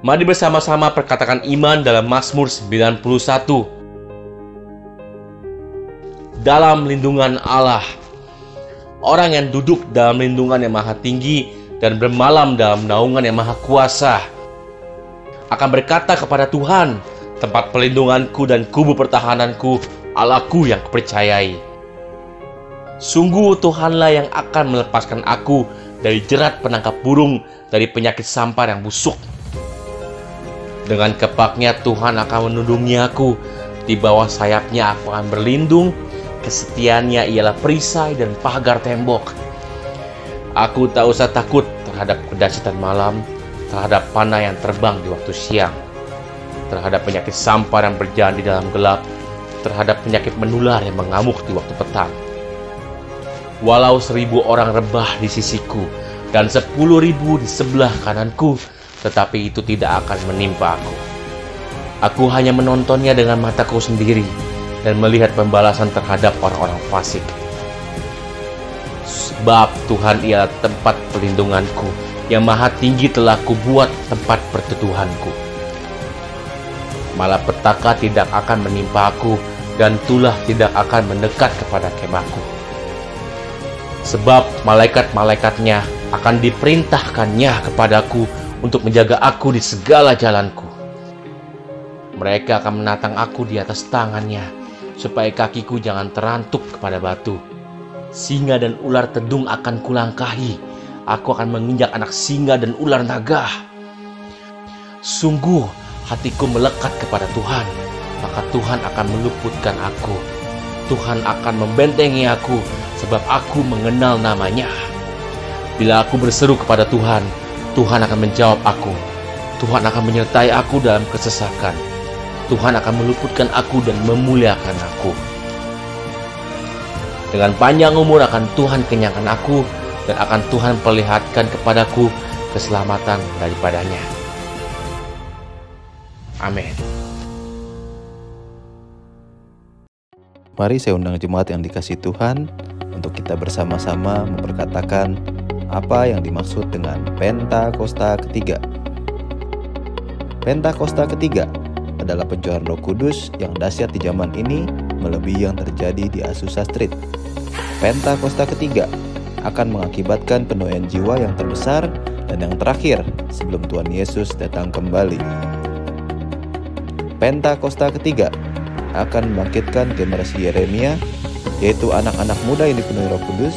Mari bersama-sama perkatakan iman dalam Mazmur 91. Dalam lindungan Allah. Orang yang duduk dalam lindungan yang maha tinggi dan bermalam dalam naungan yang maha kuasa akan berkata kepada Tuhan, tempat perlindunganku dan kubu pertahananku, Allahku yang kupercayai. Sungguh Tuhanlah yang akan melepaskan aku dari jerat penangkap burung, dari penyakit sampar yang busuk. Dengan kepaknya Tuhan akan menundungi aku, di bawah sayapnya aku akan berlindung, kesetiaannya ialah perisai dan pagar tembok. Aku tak usah takut terhadap kedahsyatan malam, terhadap panah yang terbang di waktu siang, terhadap penyakit sampar yang berjalan di dalam gelap, terhadap penyakit menular yang mengamuk di waktu petang. Walau 1000 orang rebah di sisiku dan 10.000 di sebelah kananku, tetapi itu tidak akan menimpa aku. Aku hanya menontonnya dengan mataku sendiri dan melihat pembalasan terhadap orang-orang fasik. Sebab Tuhan ialah tempat perlindunganku, yang maha tinggi telah kubuat tempat perteduhanku. Malapetaka tidak akan menimpa aku, dan tulah tidak akan mendekat kepada kemahku. Sebab malaikat-malaikatnya akan diperintahkannya kepadaku untuk menjaga aku di segala jalanku. Mereka akan menatang aku di atas tangannya, supaya kakiku jangan terantuk kepada batu. Singa dan ular tedung akan kulangkahi. Aku akan menginjak anak singa dan ular naga. Sungguh hatiku melekat kepada Tuhan, maka Tuhan akan meluputkan aku. Tuhan akan membentengi aku, sebab aku mengenal namanya. Bila aku berseru kepada Tuhan, Tuhan akan menjawab aku. Tuhan akan menyertai aku dalam kesesakan. Tuhan akan meluputkan aku dan memuliakan aku. Dengan panjang umur akan Tuhan kenyangkan aku, dan akan Tuhan perlihatkan kepadaku keselamatan daripadanya. Amin. Mari saya undang jemaat yang dikasihi Tuhan untuk kita bersama-sama memperkatakan apa yang dimaksud dengan Pentakosta ketiga. Pentakosta ketiga adalah pencurahan Roh Kudus yang dahsyat di zaman ini melebihi yang terjadi di Azusa Street. Pentakosta ketiga akan mengakibatkan penuaian jiwa yang terbesar dan yang terakhir sebelum Tuhan Yesus datang kembali. Pentakosta ketiga akan membangkitkan generasi Yeremia, yaitu anak-anak muda yang dipenuhi Roh Kudus,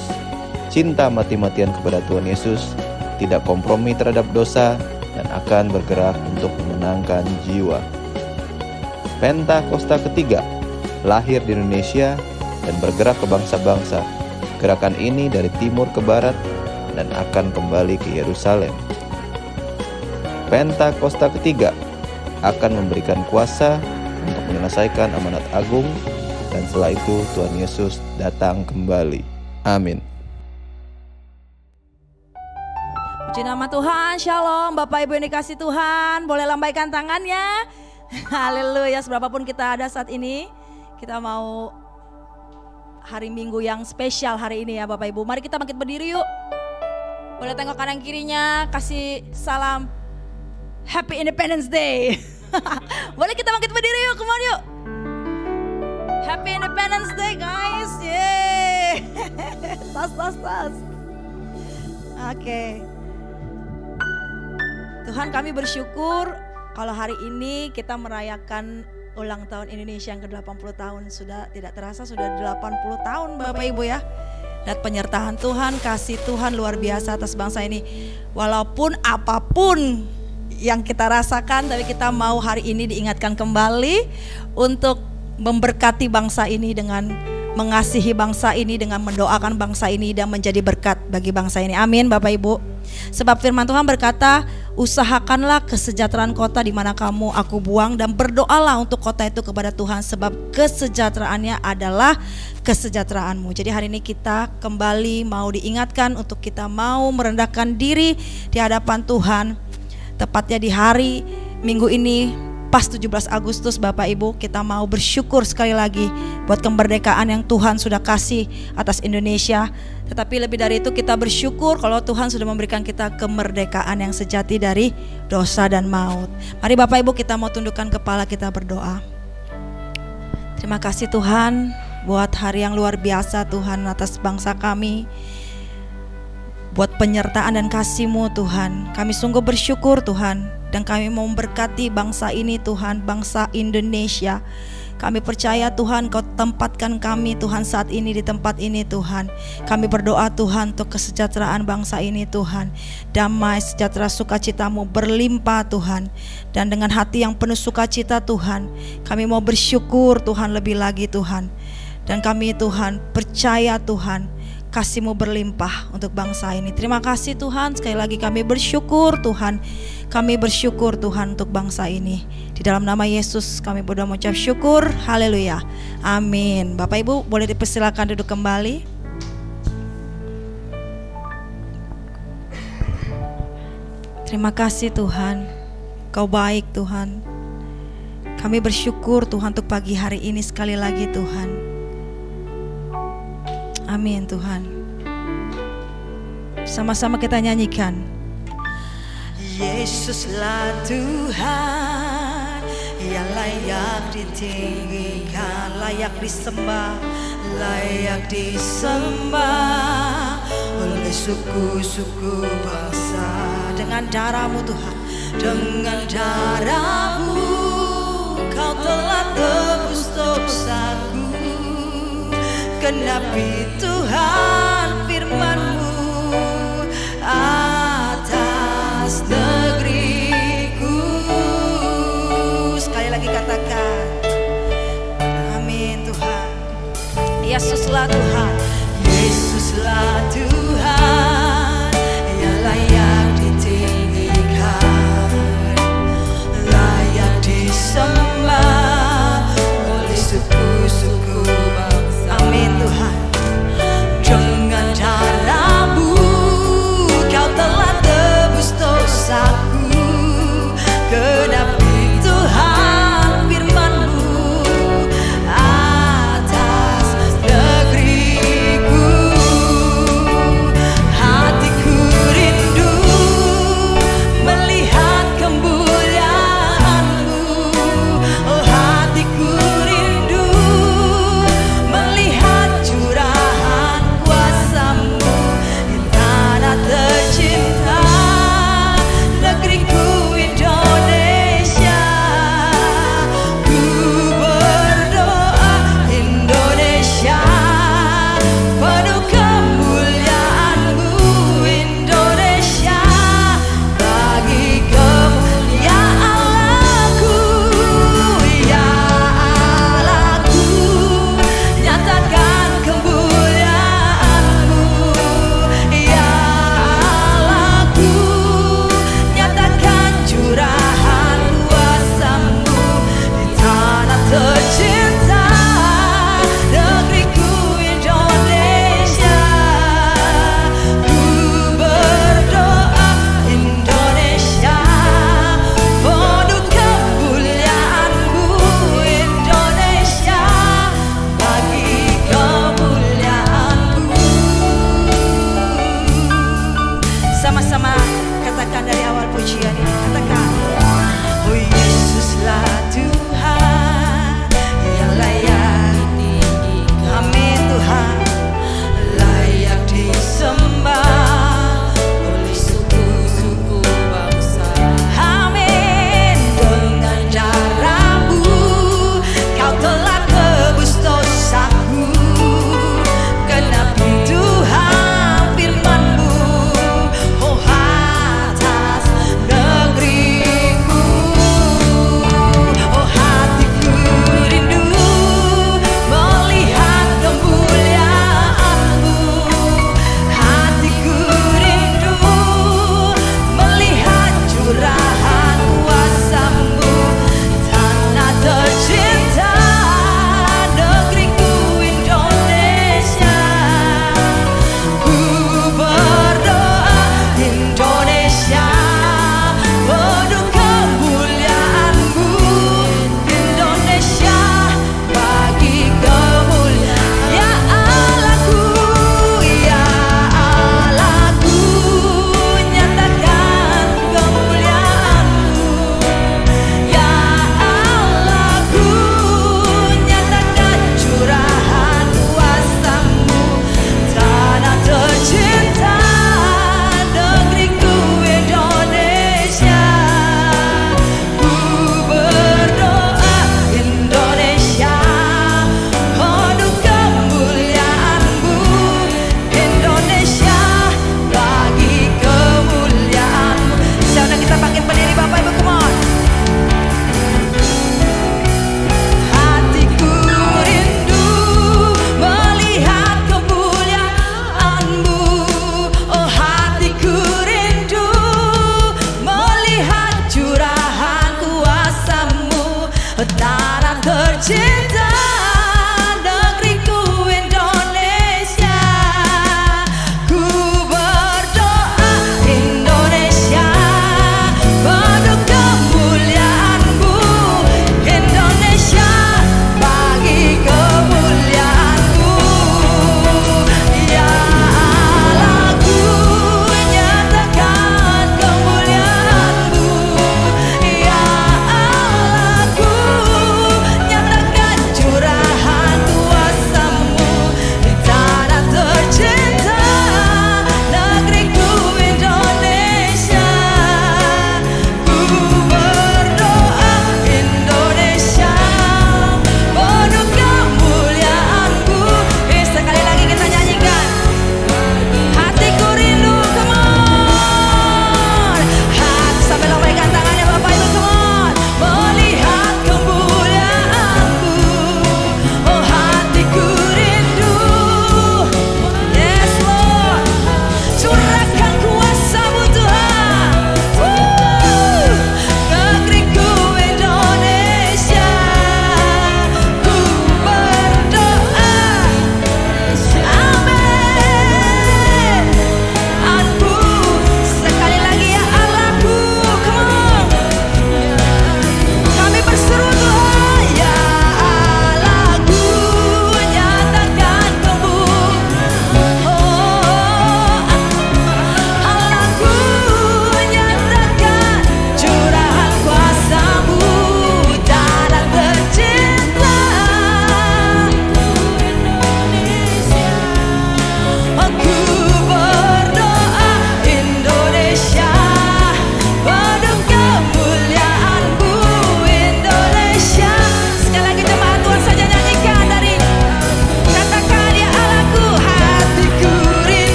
cinta mati-matian kepada Tuhan Yesus, tidak kompromi terhadap dosa, dan akan bergerak untuk memenangkan jiwa. Pentakosta ketiga lahir di Indonesia dan bergerak ke bangsa-bangsa. Gerakan ini dari timur ke barat dan akan kembali ke Yerusalem. Pentakosta ketiga akan memberikan kuasa untuk menyelesaikan amanat agung, dan setelah itu Tuhan Yesus datang kembali. Amin. Puji nama Tuhan, shalom Bapak Ibu yang dikasih Tuhan. Boleh lambaikan tangannya. Haleluya, seberapapun kita ada saat ini, kita mau hari Minggu yang spesial hari ini ya Bapak Ibu. Mari kita bangkit berdiri yuk. Boleh tengok kanan kirinya, kasih salam Happy Independence Day. Boleh kita bangkit berdiri yuk, come on yuk. Happy Independence Day guys, yeay. Tas. Oke. Tuhan, kami bersyukur kalau hari ini kita merayakan ulang tahun Indonesia yang ke-80 tahun. Sudah tidak terasa sudah 80 tahun Bapak Ibu ya. Dan penyertaan Tuhan, kasih Tuhan luar biasa atas bangsa ini. Walaupun apapun yang kita rasakan, tapi kita mau hari ini diingatkan kembali untuk memberkati bangsa ini dengan mengasihi bangsa ini, dengan mendoakan bangsa ini dan menjadi berkat bagi bangsa ini. Amin Bapak Ibu. Sebab firman Tuhan berkata, usahakanlah kesejahteraan kota di mana kamu aku buang, dan berdoalah untuk kota itu kepada Tuhan, sebab kesejahteraannya adalah kesejahteraanmu. Jadi hari ini kita kembali mau diingatkan untuk kita mau merendahkan diri di hadapan Tuhan. Tepatnya di hari Minggu ini pas 17 Agustus Bapak Ibu, kita mau bersyukur sekali lagi buat kemerdekaan yang Tuhan sudah kasih atas Indonesia. Tetapi lebih dari itu kita bersyukur kalau Tuhan sudah memberikan kita kemerdekaan yang sejati dari dosa dan maut. Mari Bapak Ibu, kita mau tundukkan kepala, kita berdoa. Terima kasih Tuhan buat hari yang luar biasa Tuhan atas bangsa kami, buat penyertaan dan kasih-Mu Tuhan. Kami sungguh bersyukur Tuhan, dan kami mau memberkati bangsa ini Tuhan, bangsa Indonesia. Kami percaya Tuhan Kau tempatkan kami Tuhan saat ini di tempat ini Tuhan. Kami berdoa Tuhan untuk kesejahteraan bangsa ini Tuhan. Damai, sejahtera, sukacita-Mu berlimpah Tuhan. Dan dengan hati yang penuh sukacita Tuhan, kami mau bersyukur Tuhan lebih lagi Tuhan. Dan kami Tuhan percaya Tuhan kasih-Mu berlimpah untuk bangsa ini. Terima kasih Tuhan, sekali lagi kami bersyukur Tuhan. Kami bersyukur Tuhan untuk bangsa ini. Di dalam nama Yesus kami berdoa mengucap syukur. Haleluya. Amin. Bapak Ibu boleh dipersilakan duduk kembali. Terima kasih Tuhan, Kau baik Tuhan. Kami bersyukur Tuhan untuk pagi hari ini sekali lagi Tuhan. Amin Tuhan. Sama-sama kita nyanyikan. Yesuslah Tuhan yang layak ditinggikan, layak disembah, layak disembah oleh suku-suku bangsa. Dengan darah-Mu Tuhan, dengan darah-Mu Kau telah tebus dosaku. Genapi Tuhan firman-Mu atas negeriku. Sekali lagi katakan, amin Tuhan. Yesuslah Tuhan, Yesuslah Tuhan yang layak ditinggikan, layak disembah oleh suku-suku bangsa. Amin Tuhan. Dengan darah-Mu Kau telah tebus dosaku. Genapi Tuhan firman-Mu atas negeriku. cinta negeriku Indonesia. Ku berdoa Indonesia penuh kemuliaan-Mu, Indonesia bagi kemuliaan-Mu. Ya Allah, ku nyatakan kemuliaan-Mu. Ya Allah, ku nyatakan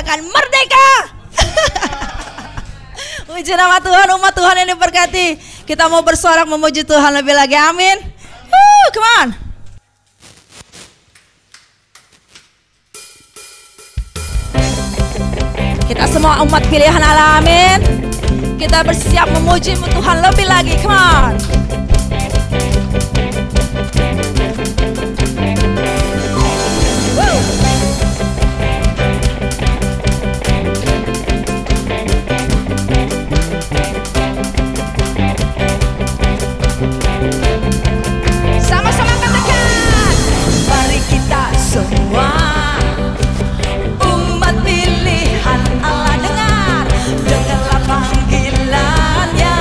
katakan merdeka. Puji nama Tuhan, umat Tuhan yang diberkati. Kita mau bersorak memuji Tuhan lebih lagi, amin. Come on. Kita semua umat pilihan Allah, amin. Kita bersiap memuji Tuhan lebih lagi, come on. Sama-sama katakan, mari kita semua umat pilihan Allah, dengarlah panggilannya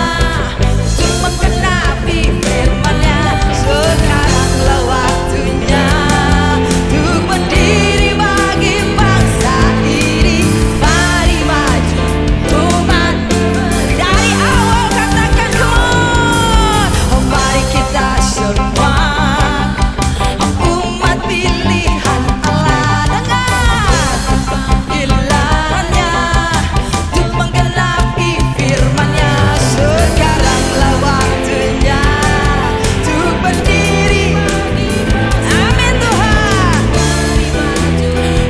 untuk menggenapi firman-Nya. Sekaranglah waktunya untuk berdiri bagi bangsa ini. Mari maju umat, dari awal katakan come on. Oh mari kita semua umat pilihan Allah, dengar panggilannya untuk menggenapi firman-Nya. Sekaranglah waktunya untuk berdiri, amin Tuhan.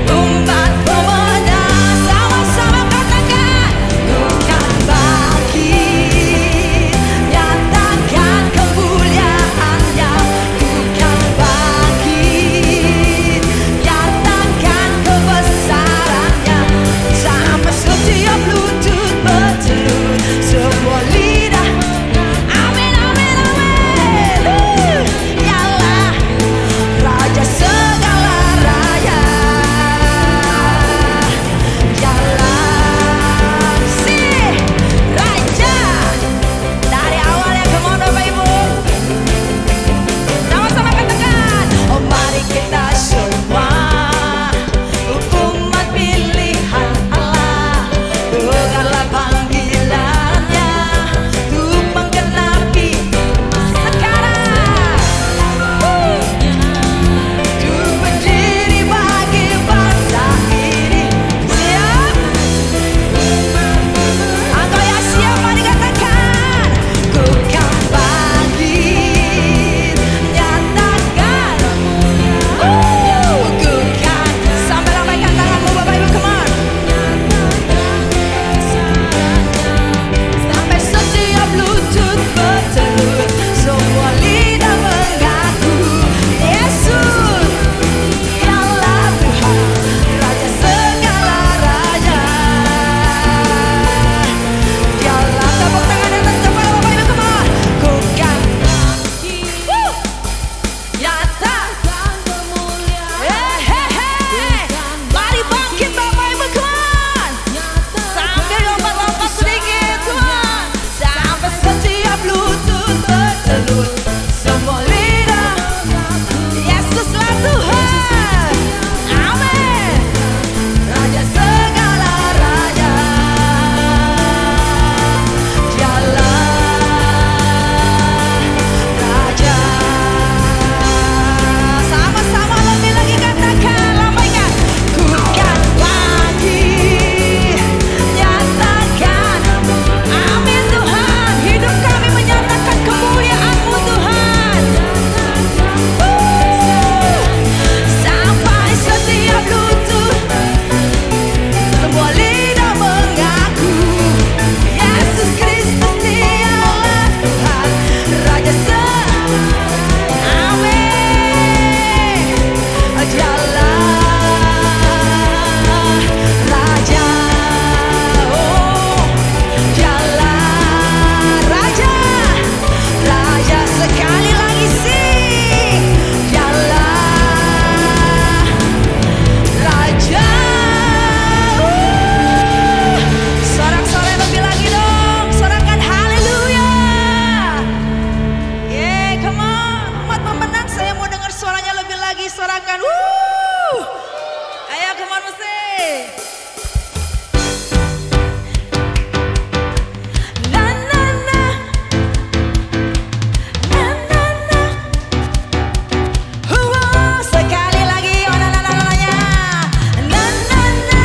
Umat pemanya sama-sama katakan, bukan bangkit, nyatakan kemuliaan-Nya. Bukan bangkit, nyatakan kebesaran-Nya. Sampai setiap lutut bertelut, semua lidah, amin, amin, amin. Yalah Raja segala raja, yalah si Raja. Dari awalnya come on Bapak Ibu, sama-sama katakan, oh mari kita semua umat pilihan Allah, dengarlah panggilannya untuk menggenapi sekarang, untuk berdiri bagi bangsa ini. Siap? Atau yang siap mari katakan, bukan bangkit, nyatakan, bukan. Sampai lambaikan tanganmu Bapak Ibu, come on. Sampai setiap lutut bertelut, semua lidah mengaku Yesus ialah Tuhan, Raja segala raja. Dialah, tepuk tangan atas kepala Bapak Ibu, come on. Bukan nyatakan kemuliaan. Mari bangkit Bapak Ibu, come on. Sambil lompat-lompat sedikit, come on. Sampai setiap lutut bertelut, semua lidah Yesuslah Tuhan, amin. Raja segala raja, Dialah Raja. Sama-sama lebih lagi katakan, lambaikan, bukan bangkit, nyatakan, amin Tuhan. Hidup kami menyatakan kemuliaan-Mu Tuhan. Sampai setiap lutut, semua lidah mengaku Yesus Kristus dialah Tuhan, Raja amin. Dialah Raja, oh dialah Raja, Raja sekali lagi sing, dialah Raja. Sorak-sorai lebih lagi dong, sorakan haleluya. Yeah, come on, umat pemenang, saya mau dengar suaranya lebih lagi, sorakan. Ayo come on musik. Na na na, na na na. Sekali lagi, oh na na na na nya. Na na na.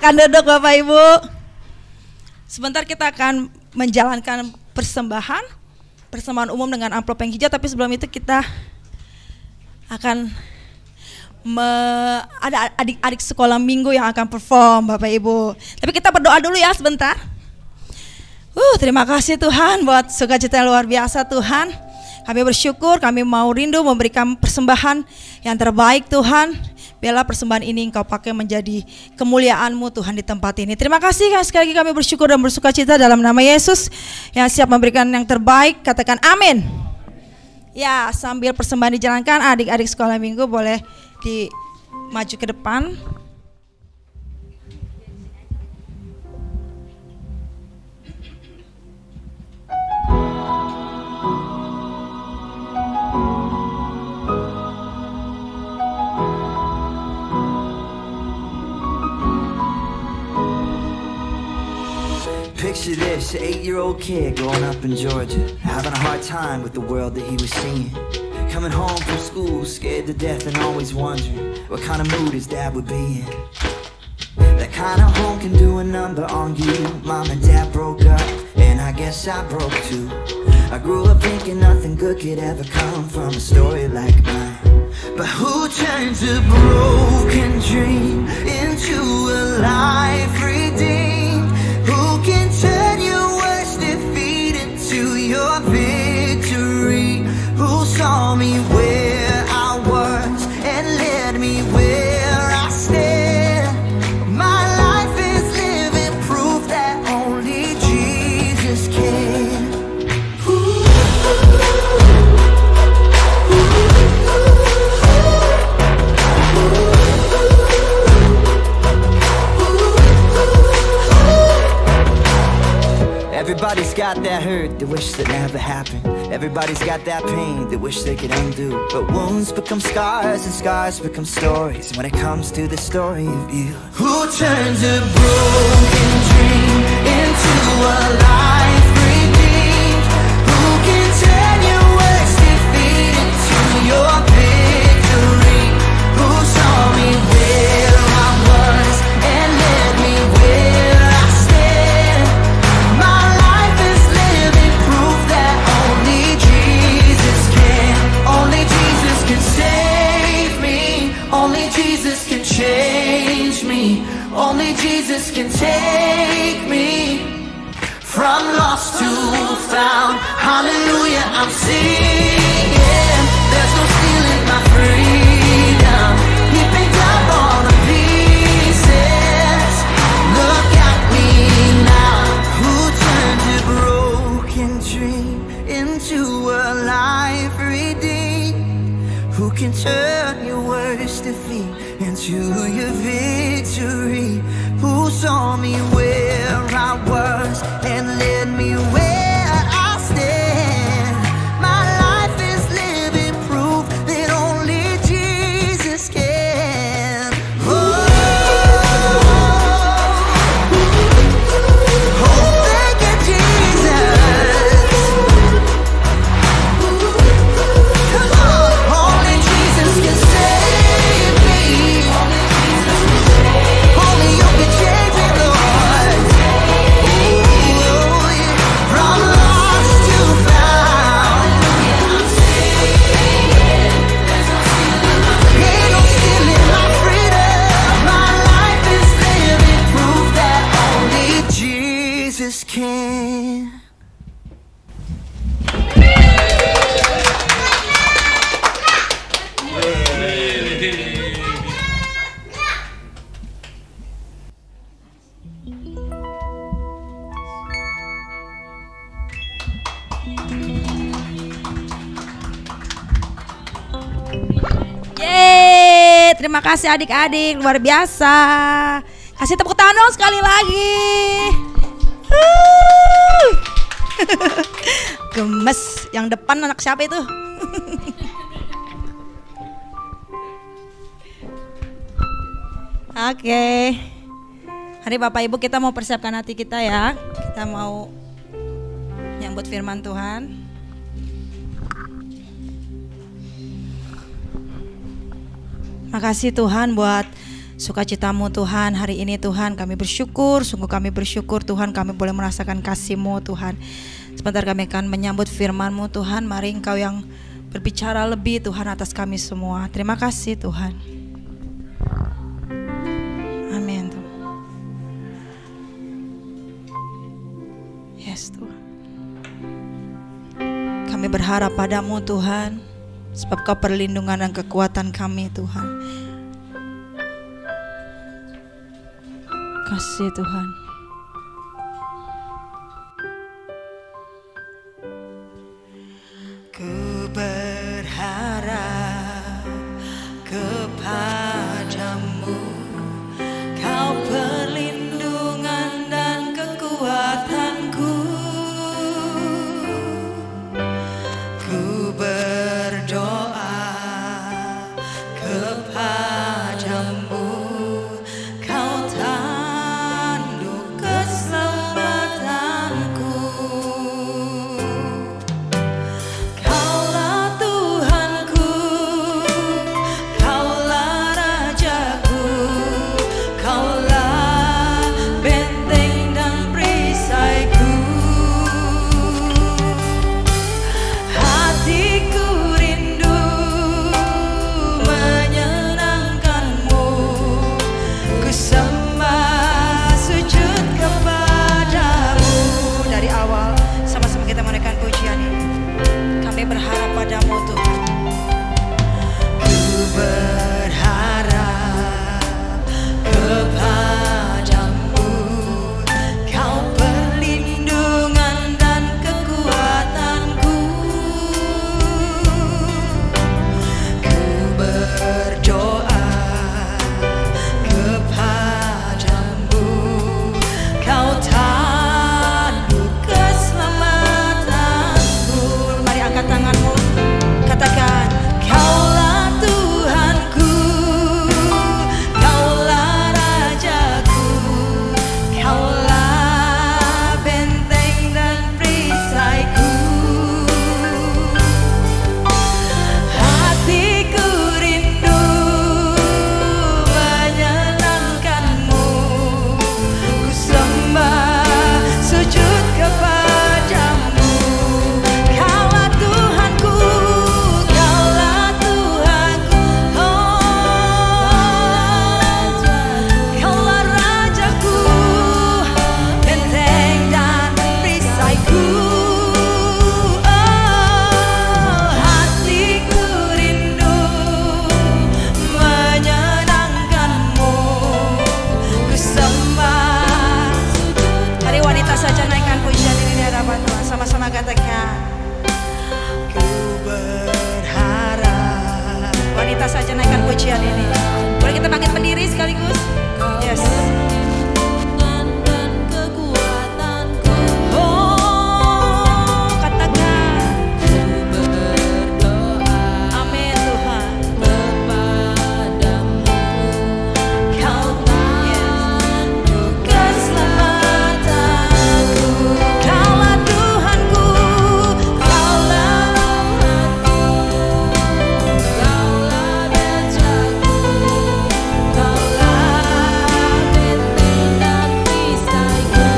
Silakan duduk Bapak Ibu. Sebentar kita akan menjalankan persembahan umum dengan amplop yang hijau, tapi sebelum itu kita akan ada adik-adik sekolah minggu yang akan perform Bapak Ibu. Tapi kita berdoa dulu ya sebentar. Terima kasih Tuhan buat sukacita yang luar biasa Tuhan. Kami bersyukur, kami mau rindu memberikan persembahan yang terbaik Tuhan. Biarlah persembahan ini Engkau pakai menjadi kemuliaan-Mu Tuhan di tempat ini. Terima kasih, sekali lagi kami bersyukur dan bersukacita dalam nama Yesus yang siap memberikan yang terbaik. Katakan amin. Ya, sambil persembahan dijalankan, adik-adik sekolah minggu boleh maju ke depan. Picture this, an 8-year-old kid growing up in Georgia, having a hard time with the world that he was seeing. Coming home from school, scared to death and always wondering what kind of mood his dad would be in. That kind of home can do a number on you. Mom and dad broke up, and I guess I broke too. I grew up thinking nothing good could ever come from a story like mine. But who turns a broken dream into a life redeemed? Who can turn your worst defeat into your victory? Who saw me where I was and led me where I stand? My life is living proof that only Jesus can. Everybody's got that hurt they wish that never happened. Everybody's got that pain they wish they could undo. But wounds become scars and scars become stories when it comes to the story of you. Who turns a broken dream into a life redeemed? Who can turn your worst defeat into your victory? Who saw me where I was and led me where I stand? My life is living proof that only Jesus can. Only Jesus can save me. Only Jesus can change me. Only Jesus can take me from lost to found. Hallelujah, I'm singing. There's no stealing my freedom. He picked up all the pieces. Look at me now. Who turned a broken dream into a life redeemed? Who can turn your worst defeat into your victory? Who saw me where I was and led me where I stand? My life is living proof that only Jesus can. Oh, thank you, Jesus. Come on, only Jesus can save me. Only you can change me, Lord. Ooh, yeah. From lost to found. Ain't no stealing my freedom. My life is living proof that only Jesus can. Yeay, terima kasih adik-adik, luar biasa. Kasih tepuk tangan dong sekali lagi. Gemes, yang depan anak siapa itu? Oke. Hari Bapak Ibu kita mau persiapkan hati kita ya. Kita mau nyambut firman Tuhan. Makasih Tuhan buat sukacitamu Tuhan. Hari ini Tuhan kami bersyukur, sungguh kami bersyukur Tuhan, kami boleh merasakan kasih-Mu Tuhan. Sebentar kami akan menyambut firman-Mu Tuhan. Mari Engkau yang berbicara lebih Tuhan atas kami semua. Terima kasih Tuhan. Amin Tuhan. Yes Tuhan. Kami berharap padamu Tuhan, sebab Kau perlindungan dan kekuatan kami Tuhan. Kasih Tuhan. Ku berharap kepadamu, Kau perlindungan dan kekuatanku. Ku berdoa kepadamu, Kau tanduk keselamatanku. Kaulah Tuhanku, Kaulah Rajaku, Kaulah benteng dan perisaiku. Hatiku rindu menyenangkan-Mu, ku sembah sujud kepadamu. Dari awal sama-sama kita menaikkan pujian ini. Kami berharap padamu Tuhan. Ku berharap kepadamu, Kau perlindungan dan kekuatanku. Ku berdoa kepadamu, Kau tanduk keselamatanku. Mari angkat tanganmu, katakan, Kaulah Tuhanku, Kaulah Rajaku, Kaulah benteng dan perisaiku. Hatiku rindu menyenangkan-Mu, ku sembah sujud kepadamu. Kaulah Tuhanku, Kaulah Tuhanku, Kaulah Rajaku, benteng dan perisaiku. Hatiku rindu menyenangkan-Mu, ku sembah. Hari wanita saja naikkan pujian ini di hadapan Tuhan. Sama-sama katakan, ku berharap. Wanita saja naikkan pujian ini. Boleh kita bangkit berdiri sekaligus? Yes. Oh, katakan. Amin Tuhan. Kau tanduk keselamatanku. Kaulah Tuhanku, Kaulah Rajaku, Kaulah benteng dan perisaiku.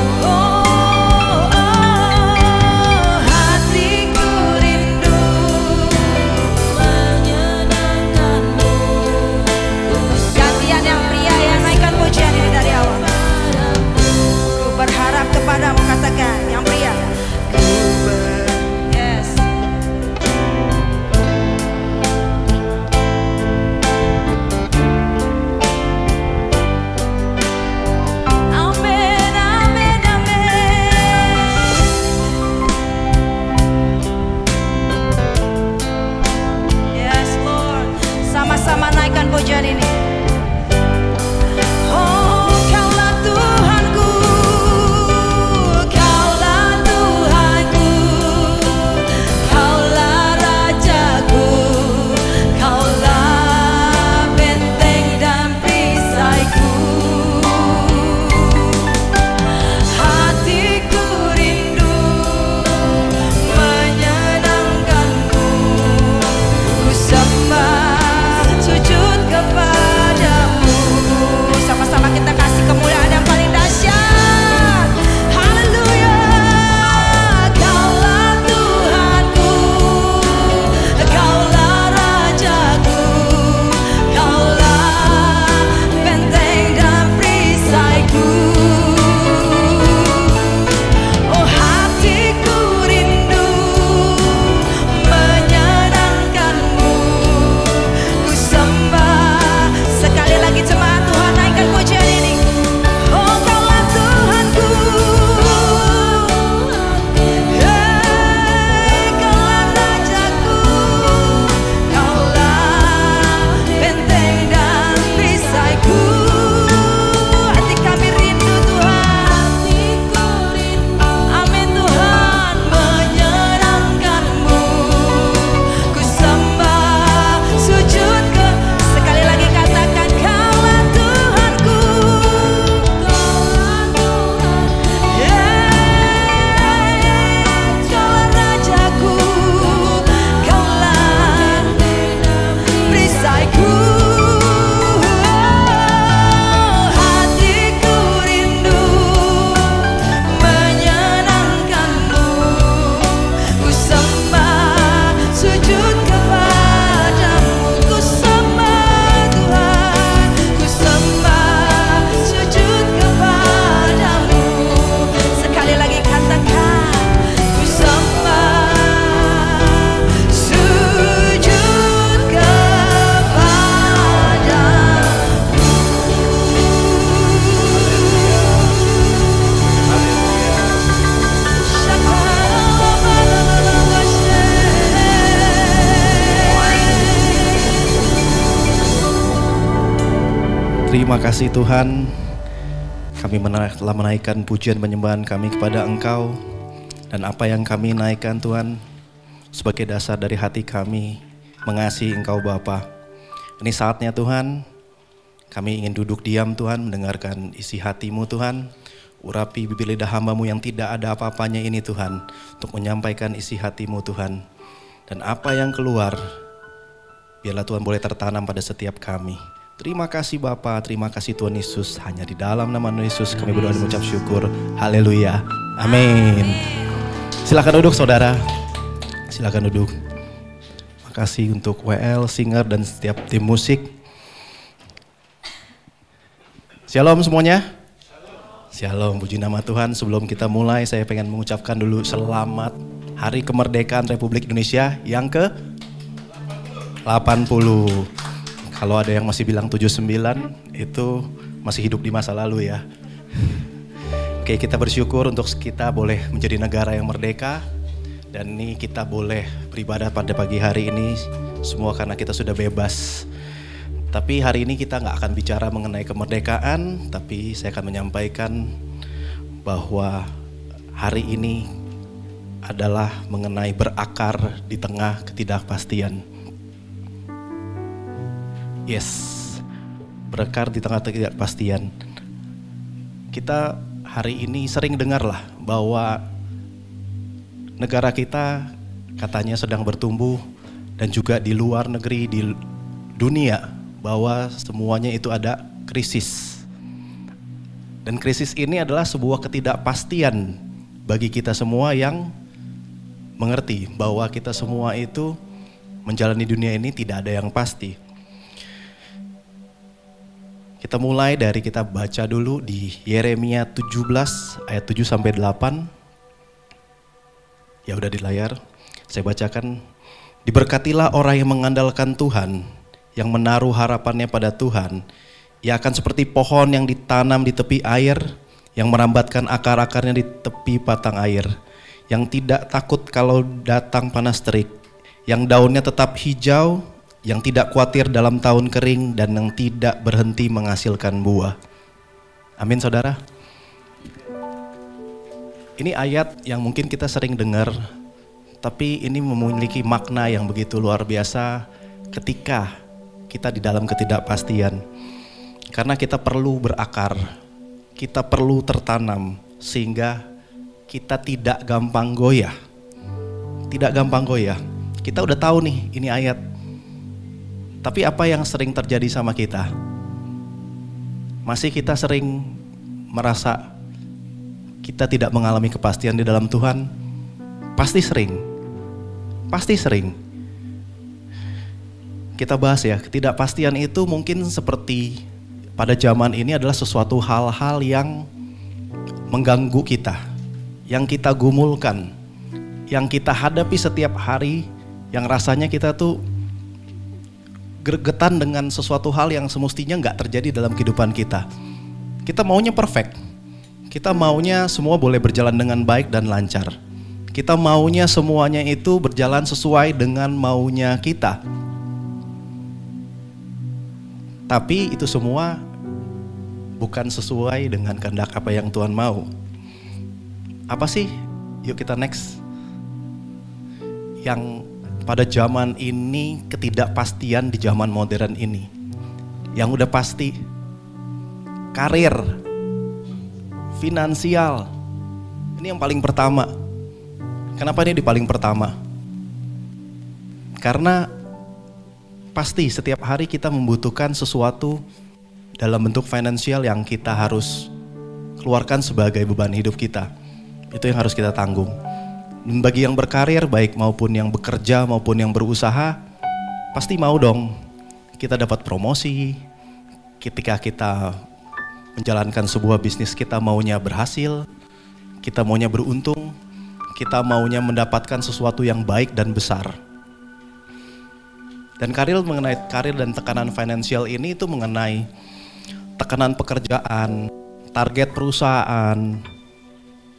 Hatiku rindu menyenangkan-Mu. Gantian yang pria yang naikkan pujian ini dari awal. Ku berharap kepadamu, katakan yang pria. Yes. Amin, amin, amin. Yes Lord. Sama-sama naikkan pujian ini. Oh, Kaulah Tuhanku, Kaulah Tuhanku, Kaulah Rajaku, Kaulah benteng dan perisaiku. Hatiku rindu menyenangkan-Mu, ku sembah sujud kepada Terima kasih Tuhan, kami telah menaikkan pujian penyembahan kami kepada Engkau. Dan apa yang kami naikkan Tuhan, sebagai dasar dari hati kami mengasihi Engkau Bapa. Ini saatnya Tuhan, kami ingin duduk diam Tuhan, mendengarkan isi hati-Mu Tuhan. Urapi bibir lidah hamba-Mu yang tidak ada apa-apanya ini Tuhan, untuk menyampaikan isi hati-Mu Tuhan. Dan apa yang keluar, biarlah Tuhan boleh tertanam pada setiap kami. Terima kasih Bapa, terima kasih Tuhan Yesus. Hanya di dalam nama Yesus kami berdoa dan mengucap syukur. Haleluya. Amin. Silakan duduk saudara. Silakan duduk. Makasih untuk WL, Singer, dan setiap tim musik. Shalom semuanya. Shalom, puji nama Tuhan. Sebelum kita mulai, saya pengen mengucapkan dulu selamat Hari Kemerdekaan Republik Indonesia yang ke-80. Kalau ada yang masih bilang 79, itu masih hidup di masa lalu ya. Oke, kita bersyukur untuk kita boleh menjadi negara yang merdeka. Dan ini kita boleh beribadah pada pagi hari ini, semua karena kita sudah bebas. Tapi hari ini kita nggak akan bicara mengenai kemerdekaan, tapi saya akan menyampaikan bahwa hari ini adalah mengenai berakar di tengah ketidakpastian. Yes, berakar di tengah ketidakpastian. Kita hari ini sering dengar lah bahwa negara kita katanya sedang bertumbuh, dan juga di luar negeri, di dunia, bahwa semuanya itu ada krisis. Dan krisis ini adalah sebuah ketidakpastian bagi kita semua yang mengerti bahwa kita semua itu menjalani dunia ini tidak ada yang pasti. Kita mulai dari kita baca dulu di Yeremia 17 ayat 7 sampai 8. Ya udah di layar. Saya bacakan. Diberkatilah orang yang mengandalkan Tuhan, yang menaruh harapannya pada Tuhan. Ia akan seperti pohon yang ditanam di tepi air, yang merambatkan akar-akarnya di tepi batang air, yang tidak takut kalau datang panas terik, yang daunnya tetap hijau, yang tidak khawatir dalam tahun kering, dan yang tidak berhenti menghasilkan buah. Amin saudara. Ini ayat yang mungkin kita sering dengar, tapi ini memiliki makna yang begitu luar biasa ketika kita di dalam ketidakpastian. Karena kita perlu berakar, kita perlu tertanam, sehingga kita tidak gampang goyah. Tidak gampang goyah. Kita udah tahu nih ini ayat. Tapi apa yang sering terjadi sama kita? Masih kita sering merasa kita tidak mengalami kepastian di dalam Tuhan? Pasti sering. Pasti sering. Kita bahas ya, ketidakpastian itu mungkin seperti pada zaman ini adalah sesuatu hal-hal yang mengganggu kita, yang kita gumulkan, yang kita hadapi setiap hari, yang rasanya kita tuh gregetan dengan sesuatu hal yang semestinya nggak terjadi dalam kehidupan kita. Kita maunya perfect. Kita maunya semua boleh berjalan dengan baik dan lancar. Kita maunya semuanya itu berjalan sesuai dengan maunya kita. Tapi itu semua bukan sesuai dengan kehendak apa yang Tuhan mau. Apa sih? Yuk kita next. Yang pada zaman ini, ketidakpastian di zaman modern ini. Yang udah pasti, karir, finansial. Ini yang paling pertama. Kenapa ini di paling pertama? Karena pasti setiap hari kita membutuhkan sesuatu dalam bentuk finansial yang kita harus keluarkan sebagai beban hidup kita. Itu yang harus kita tanggung. Dan bagi yang berkarir, baik maupun yang bekerja maupun yang berusaha, pasti mau dong kita dapat promosi. Ketika kita menjalankan sebuah bisnis, kita maunya berhasil, kita maunya beruntung, kita maunya mendapatkan sesuatu yang baik dan besar. Dan mengenai karir dan tekanan finansial ini itu mengenai tekanan pekerjaan, target perusahaan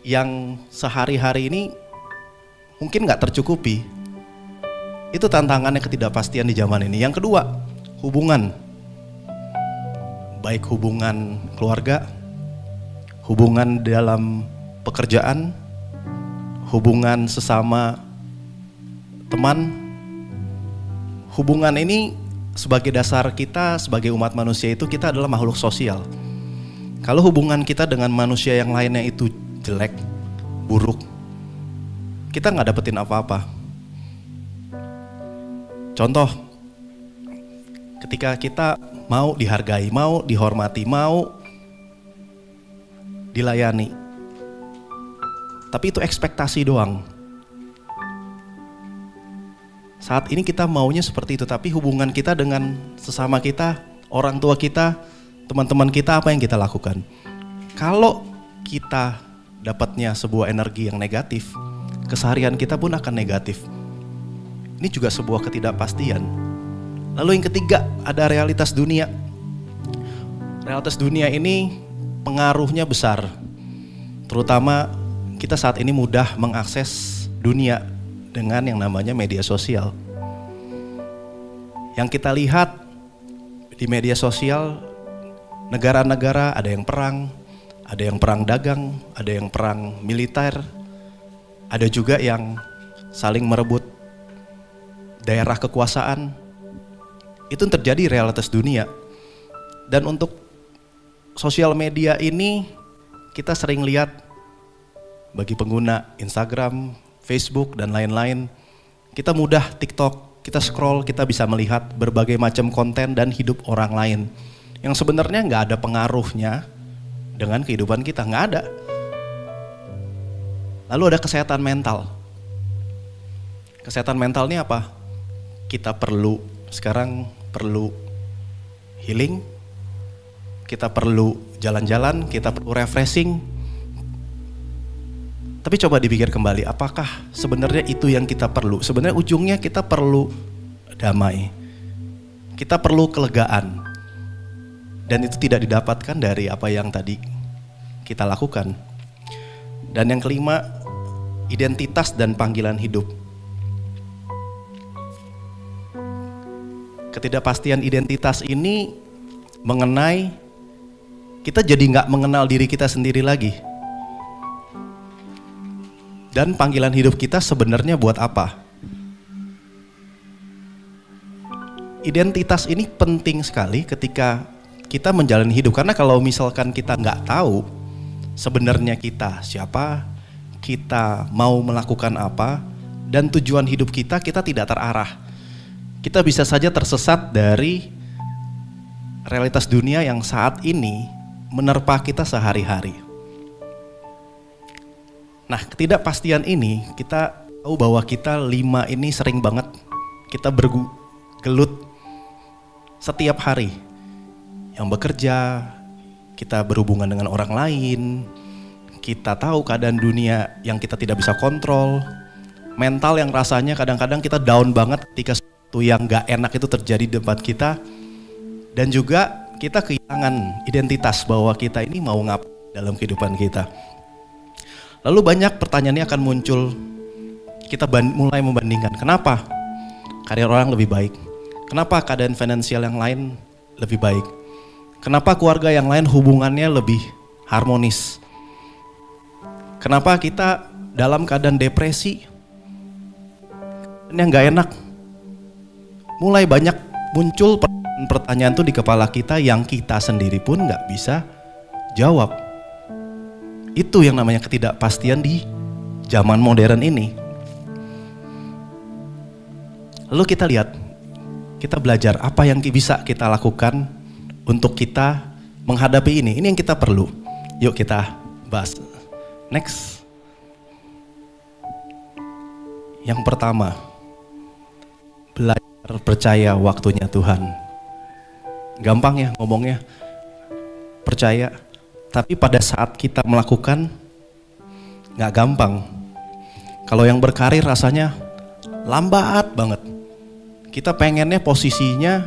yang sehari-hari ini mungkin nggak tercukupi. Itu tantangannya ketidakpastian di zaman ini. Yang kedua, hubungan. baik hubungan keluarga, hubungan dalam pekerjaan, hubungan sesama teman. Hubungan ini sebagai dasar kita sebagai umat manusia itu kita adalah makhluk sosial. Kalau hubungan kita dengan manusia yang lainnya itu jelek, buruk, kita nggak dapetin apa-apa. Contoh, ketika kita mau dihargai, mau dihormati, mau dilayani, tapi itu ekspektasi doang. Saat ini kita maunya seperti itu, tapi hubungan kita dengan sesama kita, orang tua kita, teman-teman kita, apa yang kita lakukan? Kalau kita dapatnya sebuah energi yang negatif, keseharian kita pun akan negatif. Ini juga sebuah ketidakpastian. Lalu yang ketiga, ada realitas dunia. Realitas dunia ini pengaruhnya besar. Terutama kita saat ini mudah mengakses dunia dengan yang namanya media sosial. Yang kita lihat di media sosial, negara-negara ada yang perang dagang, ada yang perang militer, ada juga yang saling merebut daerah kekuasaan. Itu terjadi realitas dunia. Dan untuk sosial media ini kita sering lihat bagi pengguna Instagram, Facebook dan lain-lain, kita mudah TikTok, kita scroll, kita bisa melihat berbagai macam konten dan hidup orang lain yang sebenarnya nggak ada pengaruhnya dengan kehidupan kita, nggak ada. Lalu ada kesehatan mental. Kesehatan mental ini apa? Kita sekarang perlu healing, kita perlu jalan-jalan, kita perlu refreshing. Tapi coba dipikir kembali, apakah sebenarnya itu yang kita perlu? Sebenarnya ujungnya kita perlu damai, kita perlu kelegaan. Dan itu tidak didapatkan dari apa yang tadi kita lakukan. Dan yang kelima, identitas dan panggilan hidup. Ketidakpastian identitas ini mengenai kita jadi nggak mengenal diri kita sendiri lagi. Dan panggilan hidup kita sebenarnya buat apa? Identitas ini penting sekali ketika kita menjalani hidup. Karena kalau misalkan kita nggak tahu sebenarnya kita siapa, kita mau melakukan apa, dan tujuan hidup kita tidak terarah. Kita bisa saja tersesat dari realitas dunia yang saat ini menerpa kita sehari-hari. Nah, ketidakpastian ini kita tahu bahwa kita 5 ini sering banget kita bergelut setiap hari. Yang bekerja, kita berhubungan dengan orang lain, kita tahu keadaan dunia yang kita tidak bisa kontrol, mental yang rasanya kadang-kadang kita down banget ketika sesuatu yang gak enak itu terjadi di depan kita, dan juga kita kehilangan identitas bahwa kita ini mau ngapain dalam kehidupan kita. Lalu banyak pertanyaan ini akan muncul, kita mulai membandingkan, kenapa karir orang lebih baik? Kenapa keadaan finansial yang lain lebih baik? Kenapa keluarga yang lain hubungannya lebih harmonis? Kenapa kita dalam keadaan depresi yang gak enak? Mulai banyak muncul pertanyaan tuh di kepala kita yang kita sendiri pun gak bisa jawab. Itu yang namanya ketidakpastian di zaman modern ini. Lalu kita lihat, kita belajar apa yang bisa kita lakukan untuk kita menghadapi ini. Ini yang kita perlu. Yuk kita bahas. Next. Yang pertama, belajar percaya waktunya Tuhan. Gampang ya ngomongnya, percaya. Tapi pada saat kita melakukan, gak gampang. Kalau yang berkarir rasanya lambat banget. Kita pengennya posisinya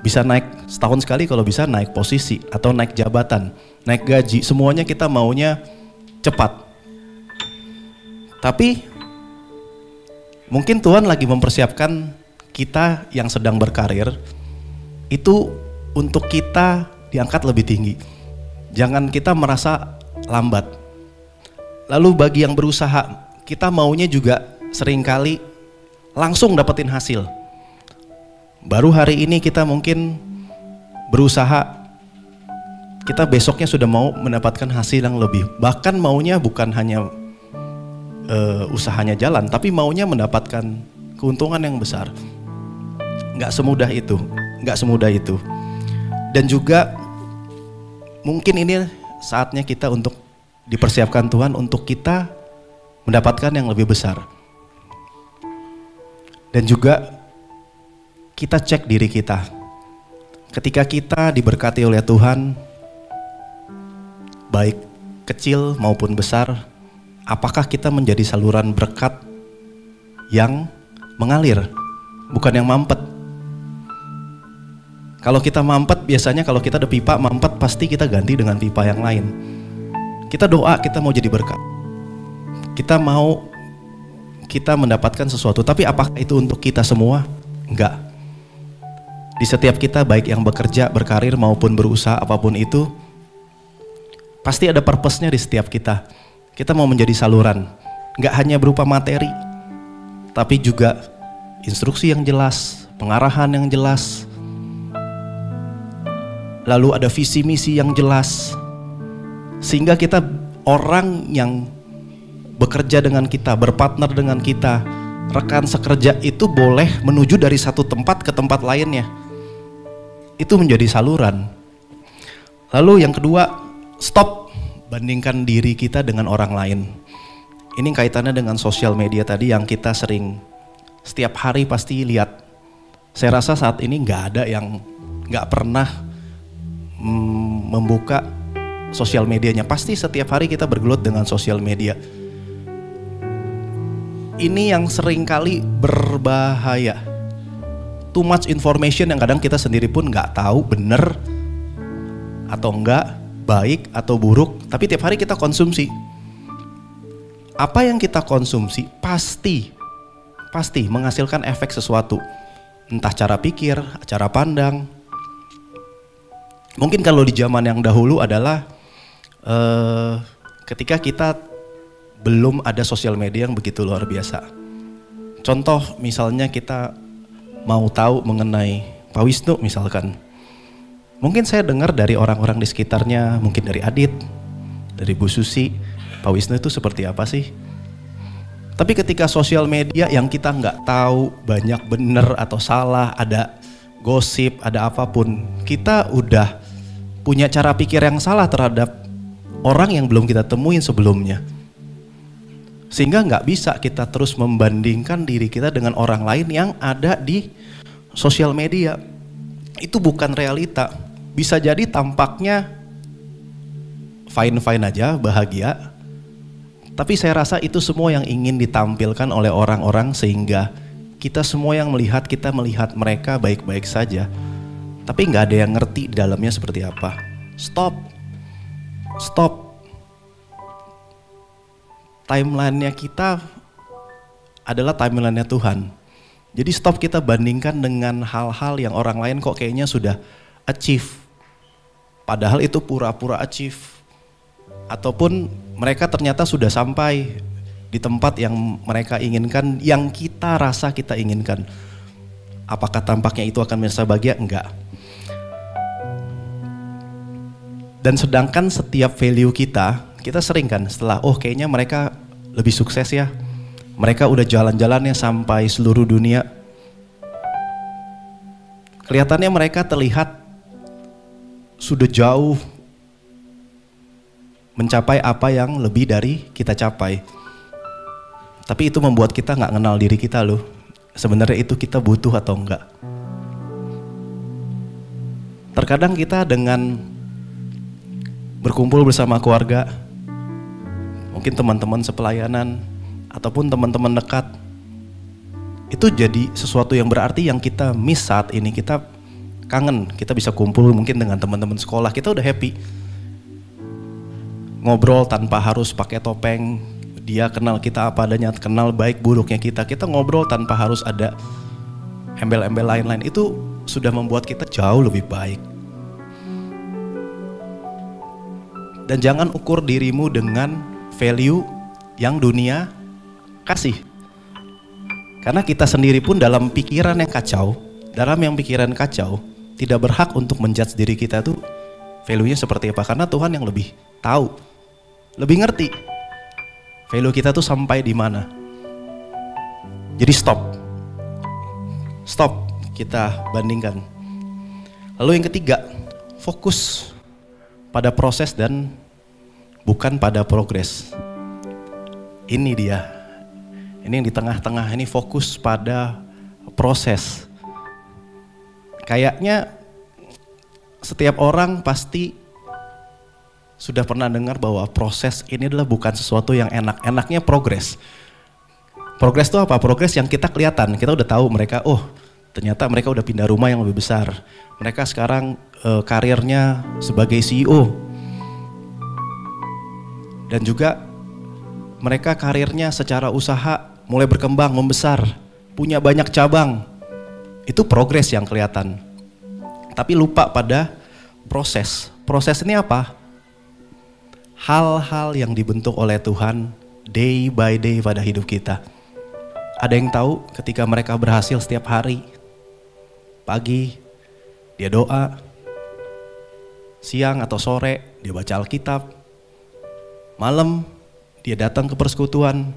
bisa naik setahun sekali, kalau bisa naik posisi atau naik jabatan, naik gaji. Semuanya kita maunya cepat. Tapi mungkin Tuhan lagi mempersiapkan kita yang sedang berkarir itu untuk kita diangkat lebih tinggi. Jangan kita merasa lambat. Lalu bagi yang berusaha, kita maunya juga seringkali langsung dapetin hasil. Baru hari ini kita mungkin berusaha, kita besoknya sudah mau mendapatkan hasil yang lebih. Bahkan maunya bukan hanya usahanya jalan, tapi maunya mendapatkan keuntungan yang besar. Nggak semudah itu. Dan juga mungkin ini saatnya kita untuk dipersiapkan Tuhan untuk kita mendapatkan yang lebih besar. Dan juga kita cek diri kita. Ketika kita diberkati oleh Tuhan, baik kecil maupun besar, apakah kita menjadi saluran berkat yang mengalir, bukan yang mampet? Kalau kita mampet, biasanya kalau kita ada pipa mampet, pasti kita ganti dengan pipa yang lain. Kita doa, kita mau jadi berkat. Kita mendapatkan sesuatu, tapi apakah itu untuk kita semua? Enggak. Di setiap kita, baik yang bekerja, berkarir maupun berusaha apapun itu, pasti ada purpose-nya di setiap kita. Kita mau menjadi saluran, enggak hanya berupa materi, tapi juga instruksi yang jelas, pengarahan yang jelas, lalu ada visi misi yang jelas, sehingga kita, orang yang bekerja dengan kita, berpartner dengan kita, rekan sekerja itu boleh menuju dari satu tempat ke tempat lainnya. Itu menjadi saluran. Lalu yang kedua, stop bandingkan diri kita dengan orang lain. Ini kaitannya dengan sosial media tadi yang kita sering setiap hari pasti lihat. Saya rasa saat ini nggak ada yang nggak pernah membuka sosial medianya. Pasti setiap hari kita bergelut dengan sosial media. Ini yang seringkali berbahaya. Too much information yang kadang kita sendiri pun nggak tahu bener atau enggak, baik atau buruk, tapi tiap hari kita konsumsi. Apa yang kita konsumsi pasti menghasilkan efek sesuatu. Entah cara pikir, cara pandang. Mungkin kalau di zaman yang dahulu adalah ketika kita belum ada sosial media yang begitu luar biasa. Contoh misalnya kita mau tahu mengenai Pak Wisnu misalkan. Mungkin saya dengar dari orang-orang di sekitarnya, mungkin dari Adit, dari Bu Susi, Pak Wisnu itu seperti apa sih? Tapi ketika sosial media yang kita nggak tahu banyak benar atau salah, ada gosip, ada apapun, kita udah punya cara pikir yang salah terhadap orang yang belum kita temuin sebelumnya. Sehingga nggak bisa kita terus membandingkan diri kita dengan orang lain yang ada di sosial media. Itu bukan realita. Bisa jadi tampaknya fine-fine aja, bahagia. Tapi saya rasa itu semua yang ingin ditampilkan oleh orang-orang sehingga kita semua yang melihat, kita melihat mereka baik-baik saja. Tapi nggak ada yang ngerti di dalamnya seperti apa. Stop. Timeline-nya kita adalah timeline-nya Tuhan. Jadi stop kita bandingkan dengan hal-hal yang orang lain kok kayaknya sudah achieve. Padahal itu pura-pura achieve. Ataupun mereka ternyata sudah sampai di tempat yang mereka inginkan, yang kita rasa kita inginkan. Apakah tampaknya itu akan merasa bahagia? Enggak. Dan sedangkan setiap value kita sering kan setelah, oh kayaknya mereka lebih sukses ya. Mereka udah jalan-jalannya sampai seluruh dunia. Kelihatannya mereka terlihat sudah jauh mencapai apa yang lebih dari kita capai. Tapi itu membuat kita nggak kenal diri kita loh. Sebenarnya itu kita butuh atau enggak. Terkadang kita dengan berkumpul bersama keluarga, mungkin teman-teman sepelayanan, ataupun teman-teman dekat, itu jadi sesuatu yang berarti yang kita miss saat ini. Kita kangen, kita bisa kumpul mungkin dengan teman-teman sekolah, kita udah happy. Ngobrol tanpa harus pakai topeng, dia kenal kita apa adanya, kenal baik buruknya kita ngobrol tanpa harus ada embel-embel lain-lain. Itu sudah membuat kita jauh lebih baik. Dan jangan ukur dirimu dengan value yang dunia kasih. Karena kita sendiri pun dalam pikiran yang kacau, tidak berhak untuk menjudge diri kita tuh value-nya seperti apa. Karena Tuhan yang lebih tahu, lebih ngerti value kita tuh sampai di mana. Jadi stop kita bandingkan. Lalu yang ketiga, fokus pada proses dan bukan pada progres. Ini dia. Ini yang di tengah-tengah, ini fokus pada proses. Kayaknya setiap orang pasti sudah pernah dengar bahwa proses ini adalah bukan sesuatu yang enak. Enaknya progres. Progres itu apa? Progres yang kita kelihatan. Kita udah tahu mereka, oh ternyata mereka udah pindah rumah yang lebih besar. Mereka sekarang karirnya sebagai CEO. Dan juga mereka karirnya secara usaha mulai berkembang, membesar, punya banyak cabang. Itu progres yang kelihatan. Tapi lupa pada proses. Proses ini apa? Hal-hal yang dibentuk oleh Tuhan day by day pada hidup kita. Ada yang tahu ketika mereka berhasil setiap hari, pagi dia doa, siang atau sore dia baca Alkitab, malam dia datang ke persekutuan,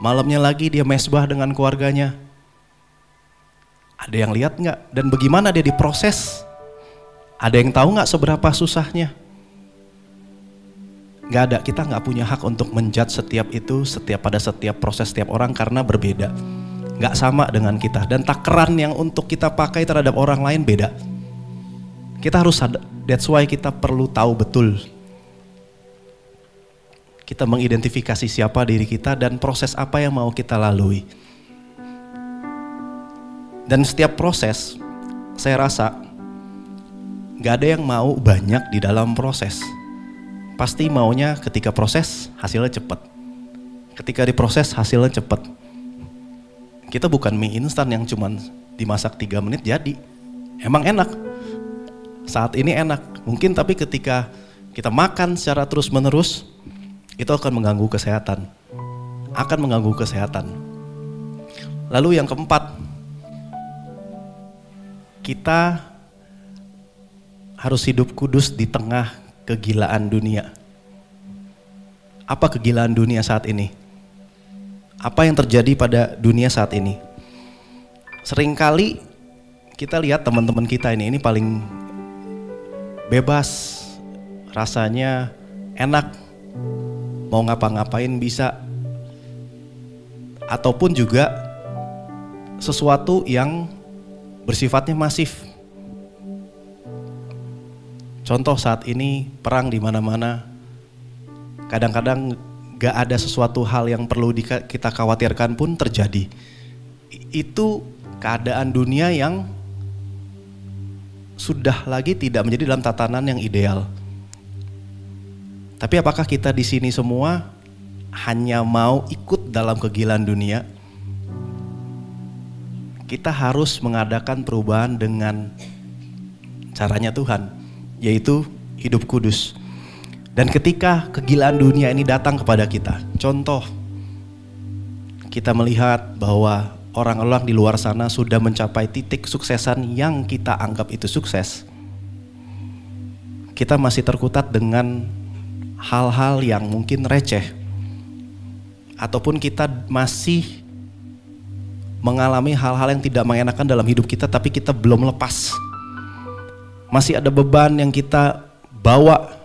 malamnya lagi dia mesbah dengan keluarganya. Ada yang lihat nggak? Dan bagaimana dia diproses? Ada yang tahu nggak seberapa susahnya? Nggak ada. Kita nggak punya hak untuk menjudge setiap itu, pada setiap proses setiap orang karena berbeda. Nggak sama dengan kita. Dan takaran yang untuk kita pakai terhadap orang lain beda. Kita harus sadar. That's why kita perlu tahu betul. Kita mengidentifikasi siapa diri kita dan proses apa yang mau kita lalui. Dan setiap proses, saya rasa gak ada yang mau banyak di dalam proses. Pasti maunya ketika proses hasilnya cepat. Ketika diproses hasilnya cepat. Kita bukan mie instan yang cuman dimasak 3 menit jadi. Emang enak. Saat ini enak. Mungkin tapi ketika kita makan secara terus menerus, itu akan mengganggu kesehatan. Lalu yang keempat, kita harus hidup kudus di tengah kegilaan dunia. Apa kegilaan dunia saat ini? Apa yang terjadi pada dunia saat ini? Seringkali kita lihat teman-teman kita ini paling bebas, rasanya enak, mau ngapa-ngapain bisa, ataupun juga sesuatu yang bersifatnya masif. Contoh saat ini perang di mana-mana. Kadang-kadang gak ada sesuatu hal yang perlu kita khawatirkan pun terjadi. Itu keadaan dunia yang sudah lagi tidak menjadi dalam tatanan yang ideal. Tapi apakah kita di sini semua hanya mau ikut dalam kegilaan dunia? Kita harus mengadakan perubahan dengan caranya Tuhan, yaitu hidup kudus. Dan ketika kegilaan dunia ini datang kepada kita, contoh, kita melihat bahwa orang-orang di luar sana sudah mencapai titik kesuksesan yang kita anggap itu sukses. Kita masih terkutat dengan hal-hal yang mungkin receh, ataupun kita masih mengalami hal-hal yang tidak mengenakan dalam hidup kita, tapi kita belum lepas. Masih ada beban yang kita bawa.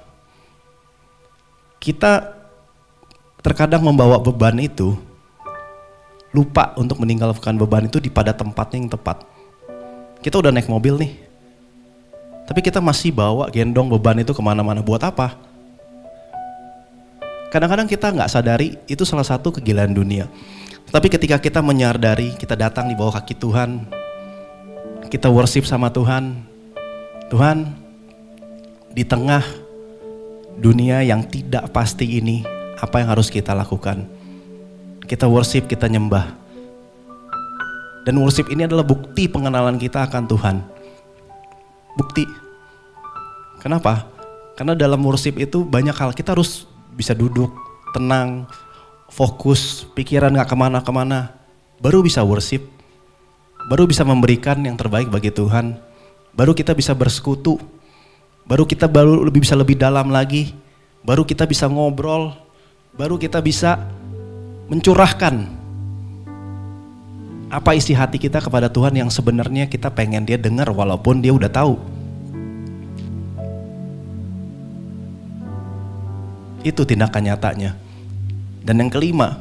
Kita terkadang membawa beban itu, lupa untuk meninggalkan beban itu pada tempatnya yang tepat. Kita udah naik mobil nih, tapi kita masih bawa gendong beban itu kemana-mana. Buat apa? Kadang-kadang kita nggak sadari itu salah satu kegilaan dunia. Tapi ketika kita menyadari, kita datang di bawah kaki Tuhan, kita worship sama Tuhan. Tuhan, di tengah dunia yang tidak pasti ini, apa yang harus kita lakukan? Kita worship, kita nyembah. Dan worship ini adalah bukti pengenalan kita akan Tuhan. Bukti. Kenapa? Karena dalam worship itu banyak hal, kita harus bisa duduk, tenang, fokus, pikiran gak kemana-kemana. Baru bisa worship, baru bisa memberikan yang terbaik bagi Tuhan. Baru kita bisa bersekutu, baru kita bisa lebih dalam lagi. Baru kita bisa ngobrol, baru kita bisa mencurahkan apa isi hati kita kepada Tuhan yang sebenarnya kita pengen dia dengar walaupun dia udah tahu. Itu tindakan nyatanya. Dan yang kelima,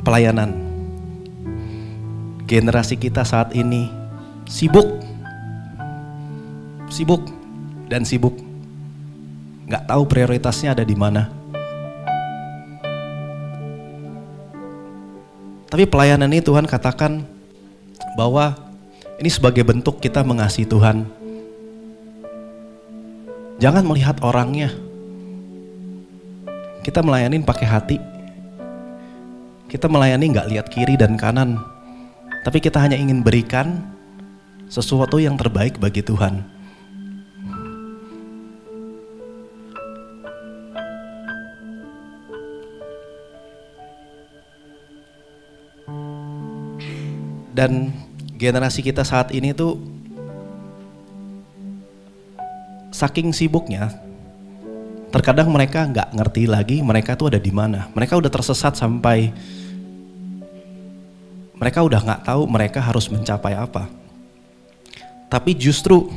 pelayanan. Generasi kita saat ini sibuk dan sibuk. Nggak tahu prioritasnya ada di mana. Tapi pelayanan ini Tuhan katakan bahwa ini sebagai bentuk kita mengasihi Tuhan. Jangan melihat orangnya. Kita melayanin pakai hati. Kita melayani nggak lihat kiri dan kanan. Tapi kita hanya ingin berikan sesuatu yang terbaik bagi Tuhan. Dan generasi kita saat ini tuh saking sibuknya, terkadang mereka nggak ngerti lagi mereka tuh ada di mana. Mereka udah tersesat sampai mereka udah nggak tahu mereka harus mencapai apa. Tapi justru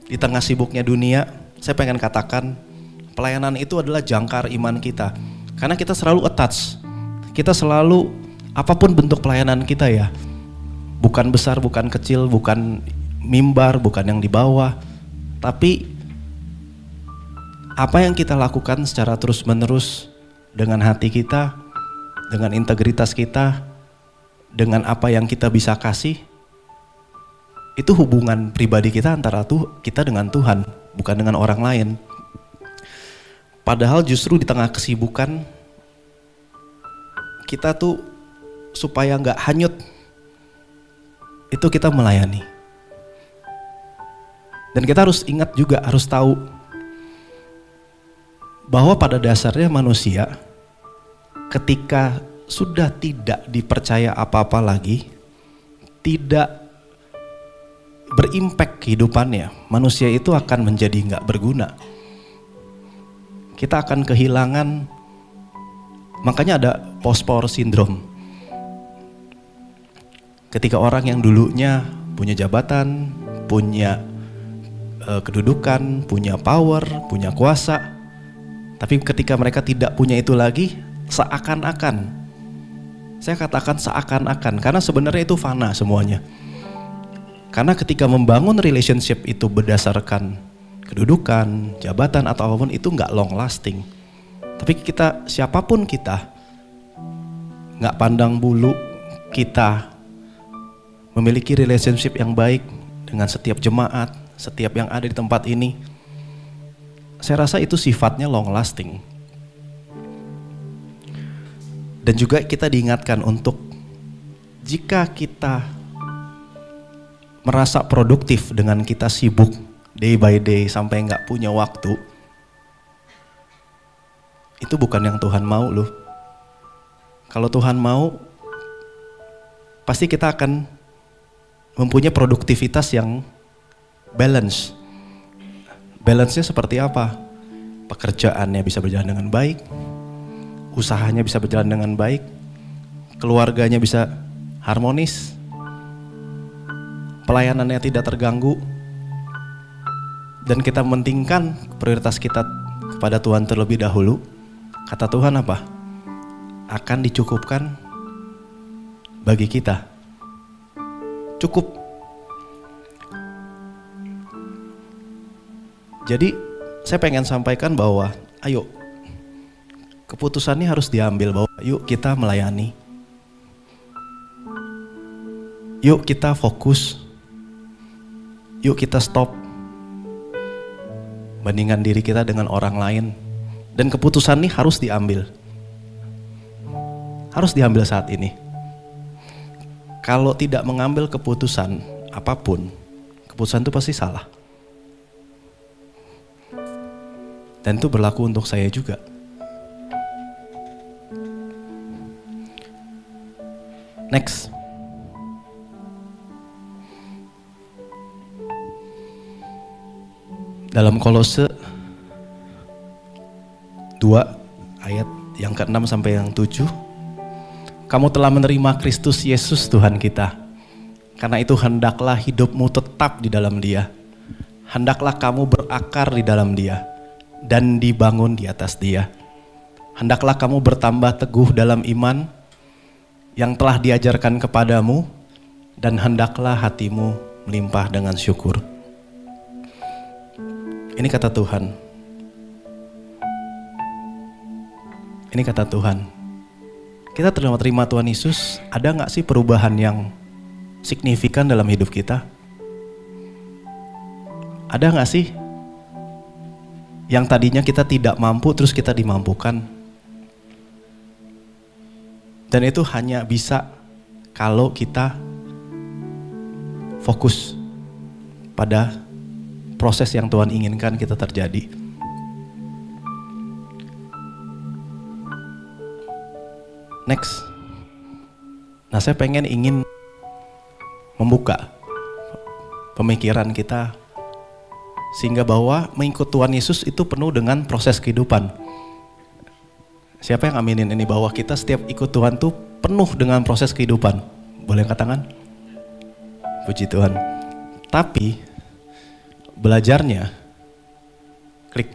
di tengah sibuknya dunia, saya pengen katakan pelayanan itu adalah jangkar iman kita. Karena kita selalu attach, kita selalu apapun bentuk pelayanan kita ya. Bukan besar, bukan kecil, bukan mimbar, bukan yang di bawah. Tapi apa yang kita lakukan secara terus-menerus dengan hati kita, dengan integritas kita, dengan apa yang kita bisa kasih, itu hubungan pribadi kita antara kita dengan Tuhan, bukan dengan orang lain. Padahal justru di tengah kesibukan, kita tuh supaya nggak hanyut, itu kita melayani. Dan kita harus ingat juga, harus tahu bahwa pada dasarnya manusia ketika sudah tidak dipercaya apa-apa lagi, tidak berimpact kehidupannya, manusia itu akan menjadi nggak berguna. Kita akan kehilangan, makanya ada post-power syndrome. Ketika orang yang dulunya punya jabatan, punya kedudukan, punya power, punya kuasa, tapi ketika mereka tidak punya itu lagi, seakan-akan, saya katakan seakan-akan, karena sebenarnya itu fana semuanya. Karena ketika membangun relationship itu berdasarkan kedudukan, jabatan atau apapun, itu nggak long lasting. Tapi kita, siapapun kita, nggak pandang bulu, kita memiliki relationship yang baik dengan setiap jemaat, setiap yang ada di tempat ini. Saya rasa itu sifatnya long lasting. Dan juga kita diingatkan untuk jika kita merasa produktif dengan kita sibuk day by day sampai nggak punya waktu, itu bukan yang Tuhan mau loh. Kalau Tuhan mau, pasti kita akan mempunyai produktivitas yang balance. Balance-nya seperti apa? Pekerjaannya bisa berjalan dengan baik, usahanya bisa berjalan dengan baik, keluarganya bisa harmonis, pelayanannya tidak terganggu, dan kita mementingkan prioritas kita kepada Tuhan terlebih dahulu. Kata Tuhan apa? Akan dicukupkan bagi kita. Cukup. Jadi saya pengen sampaikan bahwa ayo, keputusannya harus diambil bahwa yuk kita melayani. Yuk kita fokus. Yuk kita stop bandingkan diri kita dengan orang lain. Dan keputusan ini harus diambil. Harus diambil saat ini. Kalau tidak mengambil keputusan apapun, keputusan itu pasti salah. Dan itu berlaku untuk saya juga. Next. Dalam Kolose 2 ayat yang ke-6 sampai yang 7. Kamu telah menerima Kristus Yesus Tuhan kita. Karena itu hendaklah hidupmu tetap di dalam Dia. Hendaklah kamu berakar di dalam Dia dan dibangun di atas Dia. Hendaklah kamu bertambah teguh dalam iman yang telah diajarkan kepadamu, dan hendaklah hatimu melimpah dengan syukur. Ini kata Tuhan. Ini kata Tuhan. Kita terima Tuhan Yesus, ada gak sih perubahan yang signifikan dalam hidup kita? Ada gak sih yang tadinya kita tidak mampu terus kita dimampukan? Dan itu hanya bisa kalau kita fokus pada proses yang Tuhan inginkan kita terjadi. Next. Nah, saya ingin membuka pemikiran kita sehingga bahwa mengikut Tuhan Yesus itu penuh dengan proses kehidupan. Siapa yang aminin ini bahwa kita setiap ikut Tuhan tuh penuh dengan proses kehidupan? Boleh angkat tangan? Puji Tuhan. Tapi belajarnya klik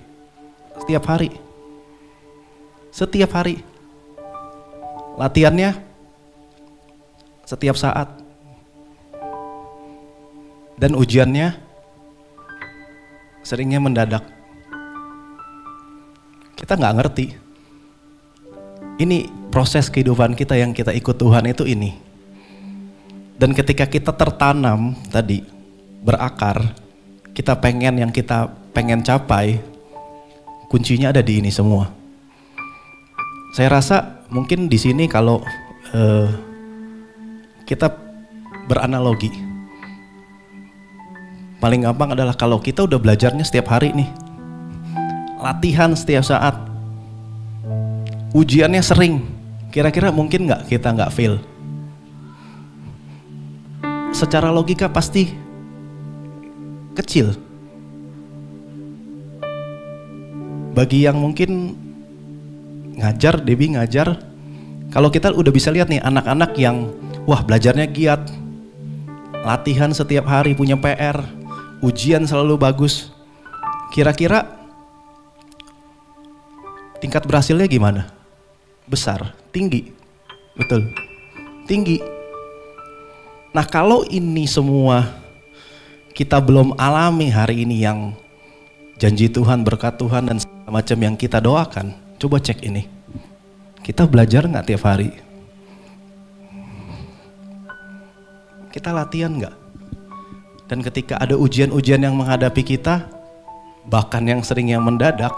setiap hari. Setiap hari. Latihannya setiap saat. Dan ujiannya seringnya mendadak. Kita nggak ngerti. Ini proses kehidupan kita yang kita ikut Tuhan itu ini. Dan ketika kita tertanam tadi, berakar, kita pengen yang kita pengen capai, kuncinya ada di ini semua. Saya rasa mungkin di sini kalau kita beranalogi, paling gampang adalah kalau kita udah belajarnya setiap hari nih, latihan setiap saat, ujiannya sering, kira-kira mungkin nggak kita nggak fail? Secara logika pasti kecil. Bagi yang mungkin ngajar, Debbie ngajar, kalau kita udah bisa lihat nih anak-anak yang wah belajarnya giat, latihan setiap hari, punya PR, ujian selalu bagus, kira-kira tingkat berhasilnya gimana? Besar, tinggi, betul, tinggi. Nah kalau ini semua kita belum alami hari ini yang janji Tuhan, berkat Tuhan dan segala macam yang kita doakan, coba cek ini. Kita belajar nggak tiap hari? Kita latihan nggak? Dan ketika ada ujian-ujian yang menghadapi kita, bahkan yang sering yang mendadak,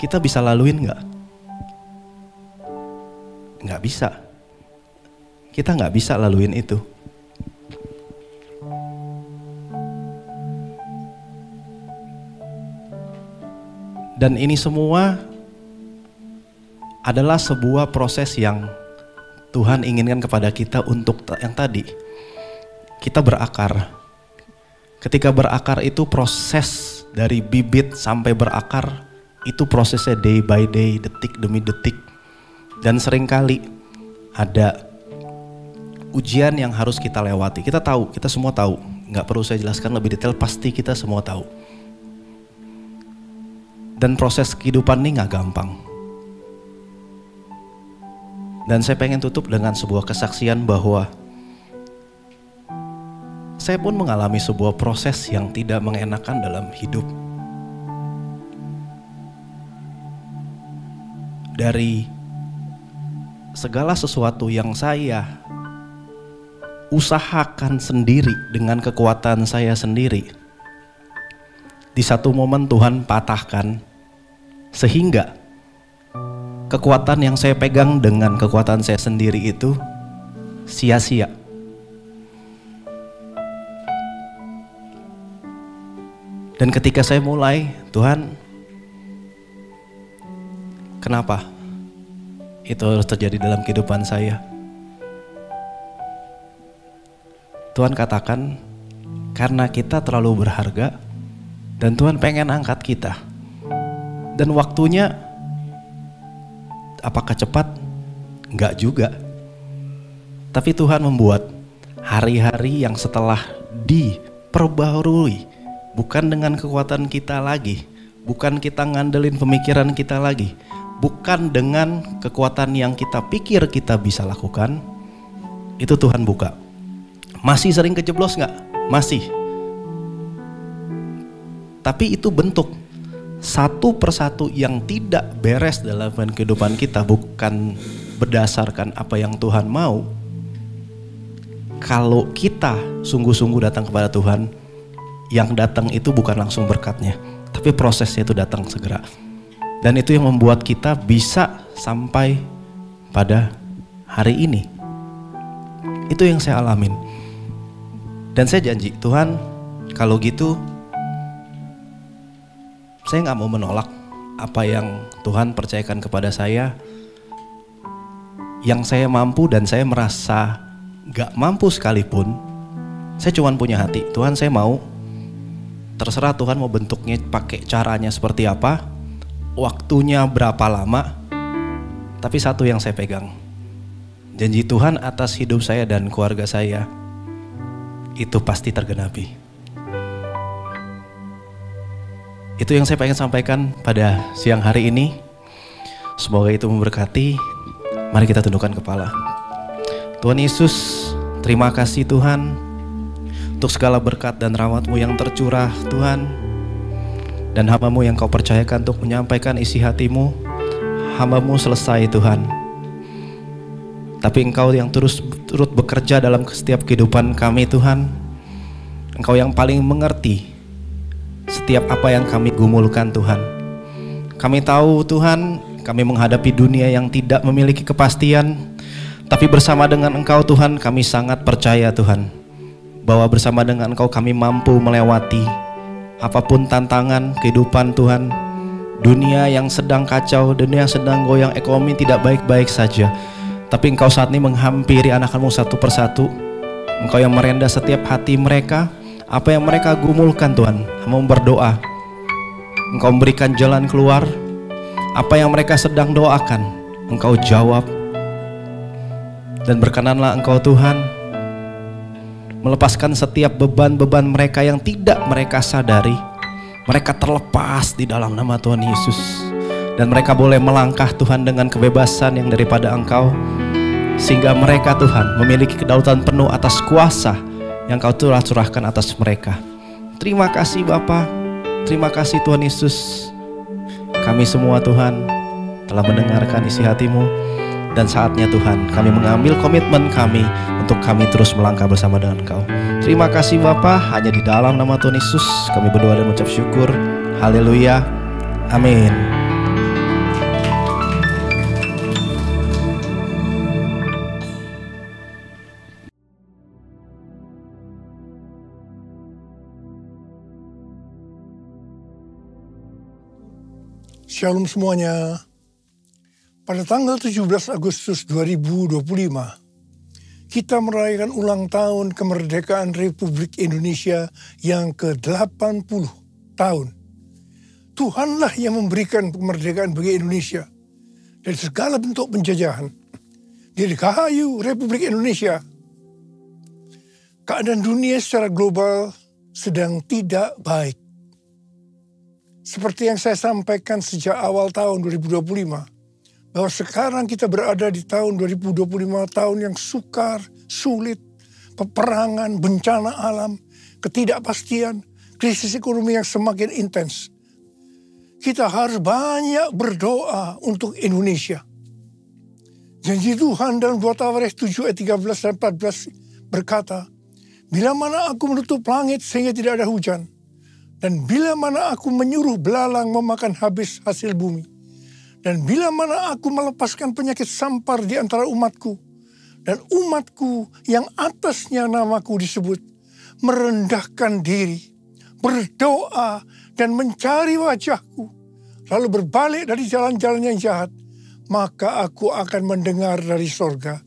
kita bisa laluin nggak? Nggak bisa. Kita nggak bisa laluin itu. Dan ini semua adalah sebuah proses yang Tuhan inginkan kepada kita untuk yang tadi. Kita berakar. Ketika berakar itu proses dari bibit sampai berakar, itu prosesnya day by day, detik demi detik. Dan seringkali ada ujian yang harus kita lewati. Kita tahu, kita semua tahu. Nggak perlu saya jelaskan lebih detail, pasti kita semua tahu. Dan proses kehidupan ini nggak gampang. Dan saya pengen tutup dengan sebuah kesaksian bahwa saya pun mengalami sebuah proses yang tidak mengenakan dalam hidup. Dari segala sesuatu yang saya usahakan sendiri dengan kekuatan saya sendiri, di satu momen Tuhan patahkan sehingga kekuatan yang saya pegang dengan kekuatan saya sendiri itu sia-sia. Dan ketika saya mulai, Tuhan, kenapa itu harus terjadi dalam kehidupan saya? Tuhan katakan, karena kita terlalu berharga dan Tuhan pengen angkat kita. Dan waktunya apakah cepat? Enggak juga. Tapi Tuhan membuat hari-hari yang setelah diperbaharui, bukan dengan kekuatan kita lagi, bukan kita ngandelin pemikiran kita lagi, bukan dengan kekuatan yang kita pikir kita bisa lakukan. Itu Tuhan buka. Masih sering kejeblos gak? Masih. Tapi itu bentuk satu persatu yang tidak beres dalam kehidupan kita, bukan berdasarkan apa yang Tuhan mau. Kalau kita sungguh-sungguh datang kepada Tuhan, yang datang itu bukan langsung berkatnya, tapi prosesnya itu datang segera. Dan itu yang membuat kita bisa sampai pada hari ini. Itu yang saya alamin. Dan saya janji, Tuhan, kalau gitu saya gak mau menolak apa yang Tuhan percayakan kepada saya. Yang saya mampu dan saya merasa gak mampu sekalipun, saya cuma punya hati, Tuhan saya mau. Terserah Tuhan mau bentuknya pakai caranya seperti apa, waktunya berapa lama. Tapi satu yang saya pegang, janji Tuhan atas hidup saya dan keluarga saya, itu pasti tergenapi. Itu yang saya pengen sampaikan pada siang hari ini. Semoga itu memberkati. Mari kita tundukkan kepala. Tuhan Yesus, terima kasih Tuhan untuk segala berkat dan rahmat-Mu yang tercurah Tuhan. Dan hamba-Mu yang Kau percayakan untuk menyampaikan isi hati-Mu, hamba-Mu selesai Tuhan. Tapi Engkau yang turut bekerja dalam setiap kehidupan kami Tuhan. Engkau yang paling mengerti setiap apa yang kami gumulkan Tuhan. Kami tahu Tuhan, kami menghadapi dunia yang tidak memiliki kepastian. Tapi bersama dengan Engkau Tuhan, kami sangat percaya Tuhan, bahwa bersama dengan Engkau kami mampu melewati apapun tantangan kehidupan Tuhan. Dunia yang sedang kacau, dunia yang sedang goyang, ekonomi tidak baik-baik saja. Tapi Engkau saat ini menghampiri anak-Mu satu persatu. Engkau yang merenda setiap hati mereka, apa yang mereka gumulkan Tuhan. Mau berdoa, Engkau memberikan jalan keluar. Apa yang mereka sedang doakan, Engkau jawab. Dan berkenanlah Engkau Tuhan melepaskan setiap beban-beban mereka yang tidak mereka sadari. Mereka terlepas di dalam nama Tuhan Yesus. Dan mereka boleh melangkah Tuhan dengan kebebasan yang daripada Engkau. Sehingga mereka Tuhan memiliki kedaulatan penuh atas kuasa yang Kau telah curahkan atas mereka. Terima kasih Bapa. Terima kasih Tuhan Yesus. Kami semua Tuhan telah mendengarkan isi hati-Mu. Dan saatnya Tuhan kami mengambil komitmen kami untuk kami terus melangkah bersama dengan Engkau. Terima kasih Bapa. Hanya di dalam nama Tuhan Yesus kami berdoa dan mengucap syukur. Haleluya. Amin. Shalom semuanya. Pada tanggal 17 Agustus 2025, kita merayakan ulang tahun kemerdekaan Republik Indonesia yang ke-80 tahun. Tuhanlah yang memberikan kemerdekaan bagi Indonesia dari segala bentuk penjajahan. Dirgahayu Republik Indonesia. Keadaan dunia secara global sedang tidak baik. Seperti yang saya sampaikan sejak awal tahun 2025, bahwa sekarang kita berada di tahun 2025, tahun yang sukar, sulit, peperangan, bencana alam, ketidakpastian, krisis ekonomi yang semakin intens. Kita harus banyak berdoa untuk Indonesia. Janji Tuhan dalam 2 Tawarikh 7 ayat 13 dan 14 berkata, bila mana aku menutup langit sehingga tidak ada hujan, dan bila mana aku menyuruh belalang memakan habis hasil bumi, dan bila mana aku melepaskan penyakit sampar di antara umatku, dan umatku yang atasnya namaku disebut, merendahkan diri, berdoa, dan mencari wajahku, lalu berbalik dari jalan-jalan yang jahat, maka aku akan mendengar dari sorga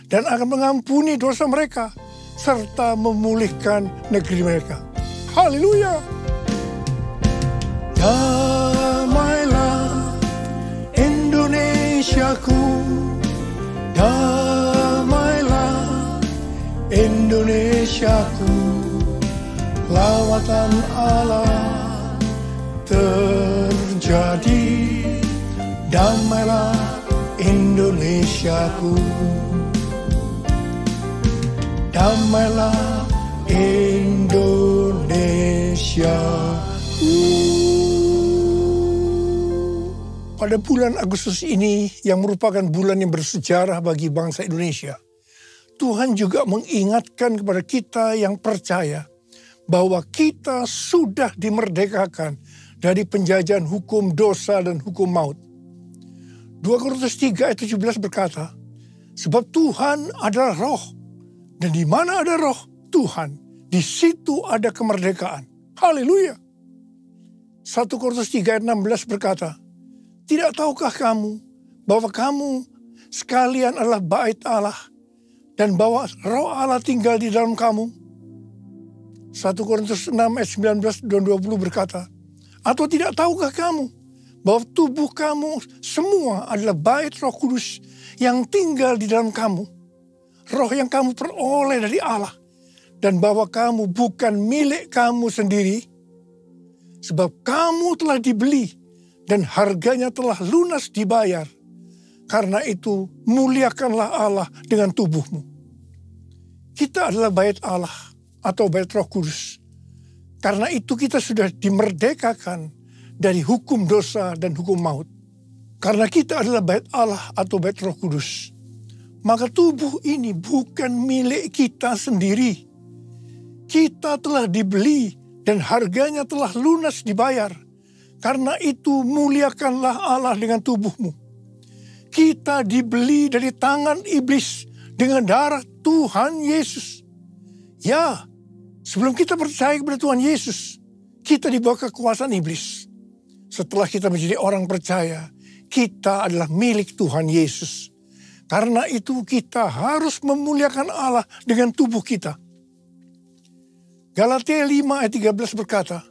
dan akan mengampuni dosa mereka, serta memulihkan negeri mereka. Haleluya! Damailah Indonesiaku, damailah Indonesiaku, lawatan Allah terjadi, damailah Indonesiaku, damailah Indonesiaku. Pada bulan Agustus ini yang merupakan bulan yang bersejarah bagi bangsa Indonesia, Tuhan juga mengingatkan kepada kita yang percaya bahwa kita sudah dimerdekakan dari penjajahan hukum dosa dan hukum maut. 2 Korintus 3 ayat 17 berkata, sebab Tuhan adalah roh, dan di mana ada roh Tuhan, di situ ada kemerdekaan. Haleluya. 1 Korintus 3 ayat 16 berkata, tidak tahukah kamu bahwa kamu sekalian adalah bait Allah dan bahwa roh Allah tinggal di dalam kamu? 1 Korintus 6 ayat 19 dan 20 berkata, atau tidak tahukah kamu bahwa tubuh kamu semua adalah bait Roh Kudus yang tinggal di dalam kamu, roh yang kamu peroleh dari Allah, dan bahwa kamu bukan milik kamu sendiri, sebab kamu telah dibeli dan harganya telah lunas dibayar. Karena itu muliakanlah Allah dengan tubuhmu. Kita adalah bait Allah atau bait Roh Kudus. Karena itu kita sudah dimerdekakan dari hukum dosa dan hukum maut. Karena kita adalah bait Allah atau bait Roh Kudus, maka tubuh ini bukan milik kita sendiri. Kita telah dibeli dan harganya telah lunas dibayar. Karena itu muliakanlah Allah dengan tubuhmu. Kita dibeli dari tangan iblis dengan darah Tuhan Yesus. Ya, sebelum kita percaya kepada Tuhan Yesus, kita di bawah kekuasaan iblis. Setelah kita menjadi orang percaya, kita adalah milik Tuhan Yesus. Karena itu kita harus memuliakan Allah dengan tubuh kita. Galatia 5 ayat 13 berkata,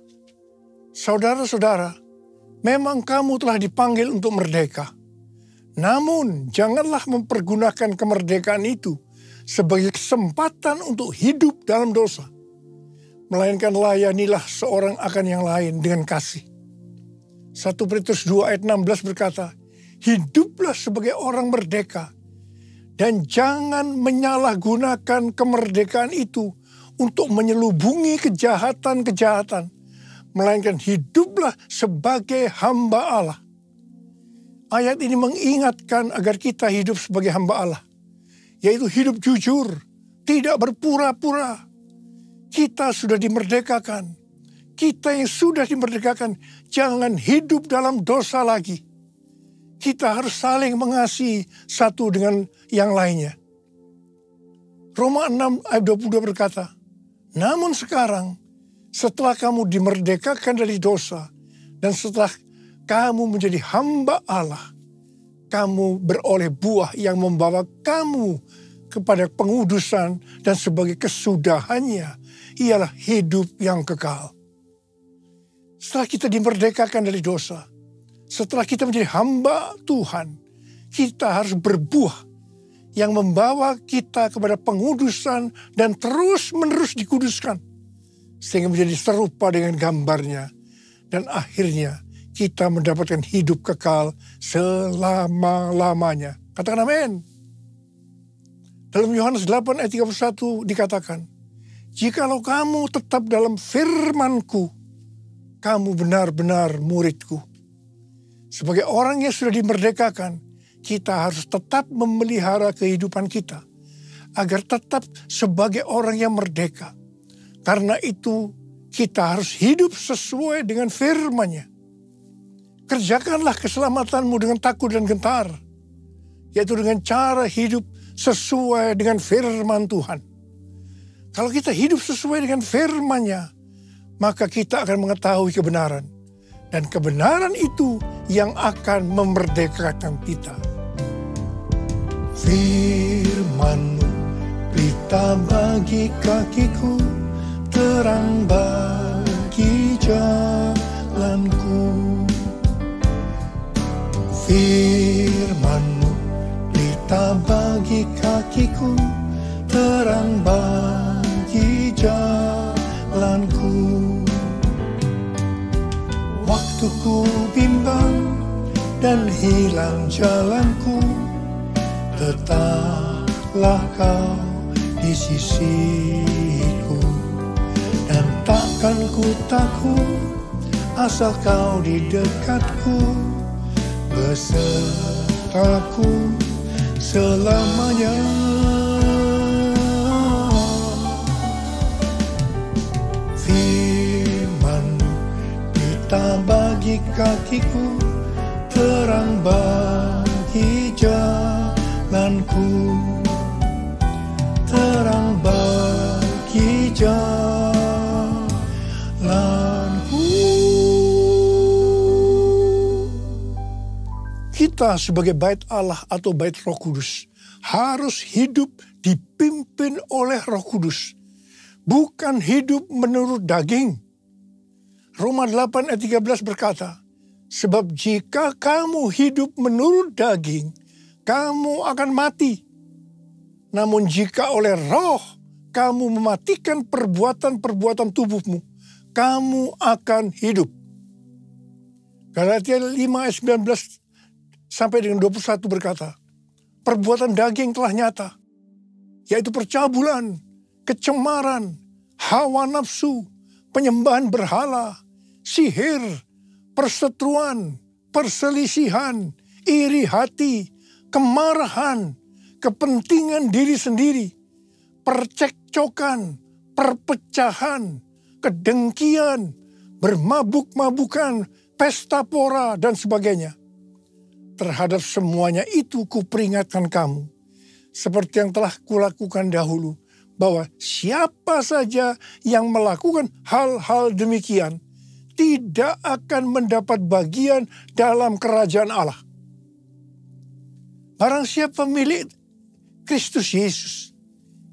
saudara-saudara, memang kamu telah dipanggil untuk merdeka. Namun janganlah mempergunakan kemerdekaan itu sebagai kesempatan untuk hidup dalam dosa. Melainkan layanilah seorang akan yang lain dengan kasih. 1 Petrus 2 ayat 16 berkata, hiduplah sebagai orang merdeka dan jangan menyalahgunakan kemerdekaan itu untuk menyelubungi kejahatan-kejahatan. Melainkan hiduplah sebagai hamba Allah. Ayat ini mengingatkan agar kita hidup sebagai hamba Allah. Yaitu hidup jujur, tidak berpura-pura. Kita sudah dimerdekakan. Kita yang sudah dimerdekakan, jangan hidup dalam dosa lagi. Kita harus saling mengasihi satu dengan yang lainnya. Roma 6 ayat 22 berkata, namun sekarang, setelah kamu dimerdekakan dari dosa, dan setelah kamu menjadi hamba Allah, kamu beroleh buah yang membawa kamu kepada pengudusan, dan sebagai kesudahannya ialah hidup yang kekal. Setelah kita dimerdekakan dari dosa, setelah kita menjadi hamba Tuhan, kita harus berbuah yang membawa kita kepada pengudusan dan terus-menerus dikuduskan. Sehingga menjadi serupa dengan gambarnya. Dan akhirnya kita mendapatkan hidup kekal selama-lamanya. Katakan amin. Dalam Yohanes 8 ayat 31 dikatakan, jikalau kamu tetap dalam firman-Ku, kamu benar-benar murid-Ku. Sebagai orang yang sudah dimerdekakan, kita harus tetap memelihara kehidupan kita agar tetap sebagai orang yang merdeka. Karena itu kita harus hidup sesuai dengan firman-Nya. Kerjakanlah keselamatanmu dengan takut dan gentar, yaitu dengan cara hidup sesuai dengan firman Tuhan. Kalau kita hidup sesuai dengan firman-Nya, maka kita akan mengetahui kebenaran. Dan kebenaran itu yang akan memerdekakan kita. Firman-Mu berita bagi kakiku, terang bagi jalanku. Firman-Mu berita bagi kakiku, terang bagi jalanku. Waktu ku bimbang dan hilang jalanku, tetaplah Kau di sisiku. Dan takkan ku takut asal Kau di dekatku, besertaku selamanya. Firman-Mu berita bagi kakiku, terang bagi jalanku, terang bagi jalanku. Kita sebagai bait Allah atau bait Roh Kudus harus hidup dipimpin oleh Roh Kudus, bukan hidup menurut daging. Roma 8 ayat 13 berkata, sebab jika kamu hidup menurut daging, kamu akan mati. Namun jika oleh Roh kamu mematikan perbuatan-perbuatan tubuhmu, kamu akan hidup. Galatia 5 ayat 19 sampai dengan 21 berkata, perbuatan daging telah nyata, yaitu percabulan, kecemaran, hawa nafsu, penyembahan berhala, sihir, perseteruan, perselisihan, iri hati, kemarahan, kepentingan diri sendiri, percekcokan, perpecahan, kedengkian, bermabuk-mabukan, pesta pora, dan sebagainya. Terhadap semuanya itu kuperingatkan kamu, seperti yang telah kulakukan dahulu, bahwa siapa saja yang melakukan hal-hal demikian tidak akan mendapat bagian dalam kerajaan Allah. Barang siapa milik Kristus Yesus,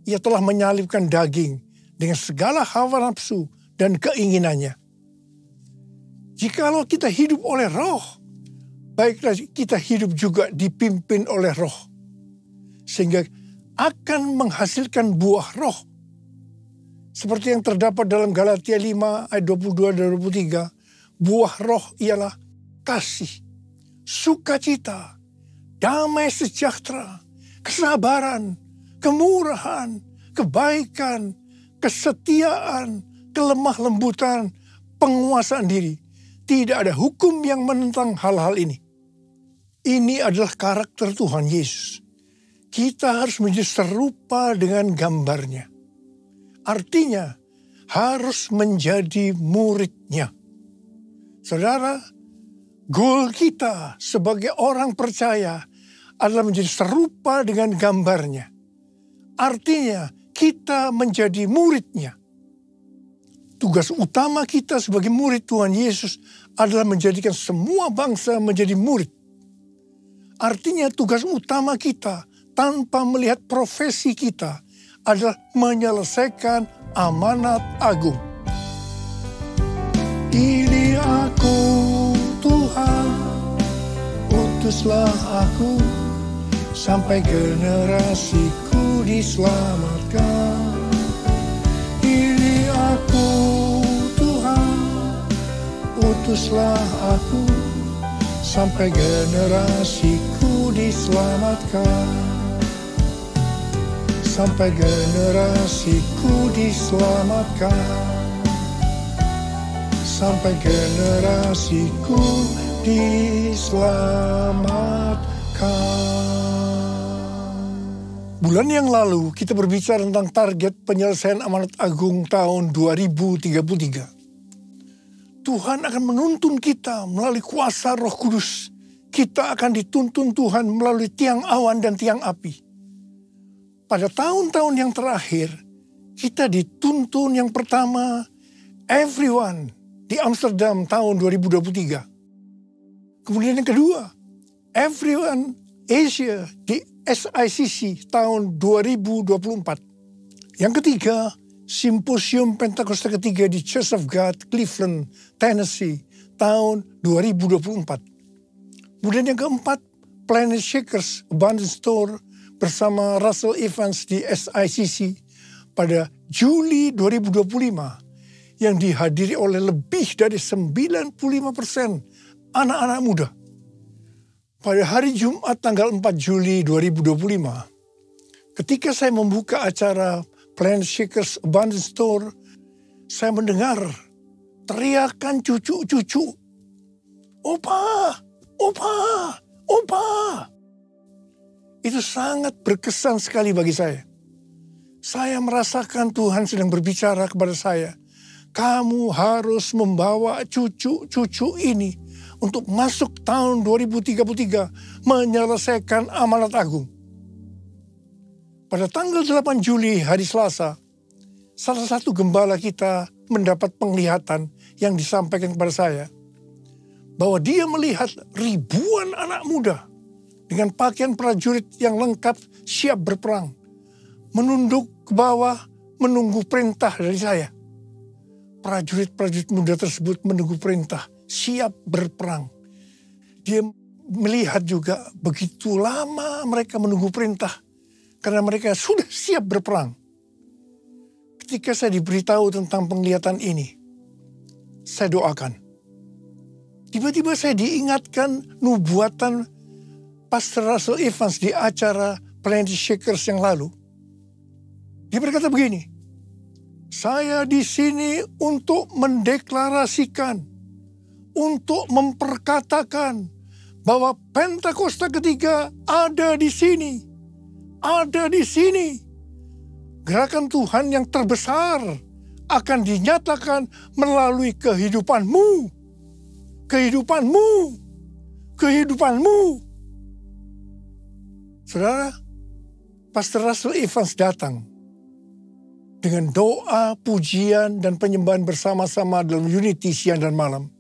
ia telah menyalibkan daging dengan segala hawa nafsu dan keinginannya. Jikalau kita hidup oleh Roh, baiklah kita hidup juga dipimpin oleh Roh, sehingga akan menghasilkan buah Roh. Seperti yang terdapat dalam Galatia 5 ayat 22 dan 23, buah Roh ialah kasih, sukacita, damai sejahtera, kesabaran, kemurahan, kebaikan, kesetiaan, kelemah lembutan, penguasaan diri. Tidak ada hukum yang menentang hal-hal ini. Ini adalah karakter Tuhan Yesus. Kita harus menjadi serupa dengan gambarnya. Artinya harus menjadi muridnya. Saudara, goal kita sebagai orang percaya adalah menjadi serupa dengan gambarnya. Artinya kita menjadi muridnya. Tugas utama kita sebagai murid Tuhan Yesus adalah menjadikan semua bangsa menjadi murid. Artinya tugas utama kita tanpa melihat profesi kita adalah menyelesaikan amanat agung. Ini aku Tuhan, utuslah aku, sampai generasiku diselamatkan. Ini aku Tuhan, utuslah aku, sampai generasiku diselamatkan. Sampai generasiku diselamatkan. Sampai generasiku diselamatkan. Bulan yang lalu kita berbicara tentang target penyelesaian amanat agung tahun 2033. Tuhan akan menuntun kita melalui kuasa Roh Kudus. Kita akan dituntun Tuhan melalui tiang awan dan tiang api. Pada tahun-tahun yang terakhir, kita dituntun yang pertama Everyone di Amsterdam tahun 2023. Kemudian yang kedua, Everyone Asia di SICC tahun 2024. Yang ketiga, Simposium Pentakosta ketiga di Church of God, Cleveland, Tennessee tahun 2024. Kemudian yang keempat, Planet Shakers Abundant Store bersama Russell Evans di SICC pada Juli 2025 yang dihadiri oleh lebih dari 95% anak-anak muda. Pada hari Jumat tanggal 4 Juli 2025, ketika saya membuka acara Planet Shakers Abundant Store, saya mendengar teriakan cucu-cucu, "Opa, opa, opa." Itu sangat berkesan sekali bagi saya. Saya merasakan Tuhan sedang berbicara kepada saya. Kamu harus membawa cucu-cucu ini untuk masuk tahun 2033 menyelesaikan amanat agung. Pada tanggal 8 Juli hari Selasa, salah satu gembala kita mendapat penglihatan yang disampaikan kepada saya bahwa dia melihat ribuan anak muda dengan pakaian prajurit yang lengkap siap berperang, menunduk ke bawah menunggu perintah dari saya. Prajurit-prajurit muda tersebut menunggu perintah, siap berperang. Dia melihat juga begitu lama mereka menunggu perintah, karena mereka sudah siap berperang. Ketika saya diberitahu tentang penglihatan ini, saya doakan. Tiba-tiba saya diingatkan nubuatan Pastor Russell Evans di acara Planet Shakers yang lalu. Dia berkata begini, "Saya di sini untuk mendeklarasikan, untuk memperkatakan bahwa Pentakosta ketiga ada di sini. Ada di sini. Gerakan Tuhan yang terbesar akan dinyatakan melalui kehidupanmu. Kehidupanmu. Kehidupanmu." Saudara, Pastor Russell Evans datang dengan doa, pujian, dan penyembahan bersama-sama dalam unity siang dan malam.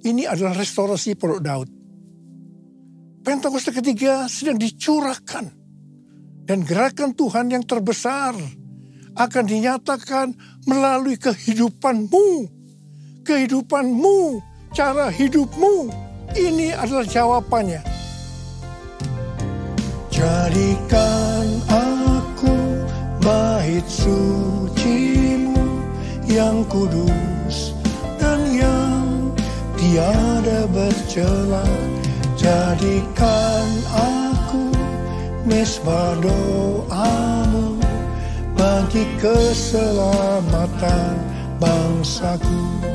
Ini adalah restorasi Pondok Daud. Pentakosta ketiga sedang dicurahkan. Dan gerakan Tuhan yang terbesar akan dinyatakan melalui kehidupanmu. Kehidupanmu, cara hidupmu. Ini adalah jawabannya. Jadikan aku bait sucimu yang kudus dan yang tiada bercela. Jadikan aku mesbah doamu bagi keselamatan bangsaku.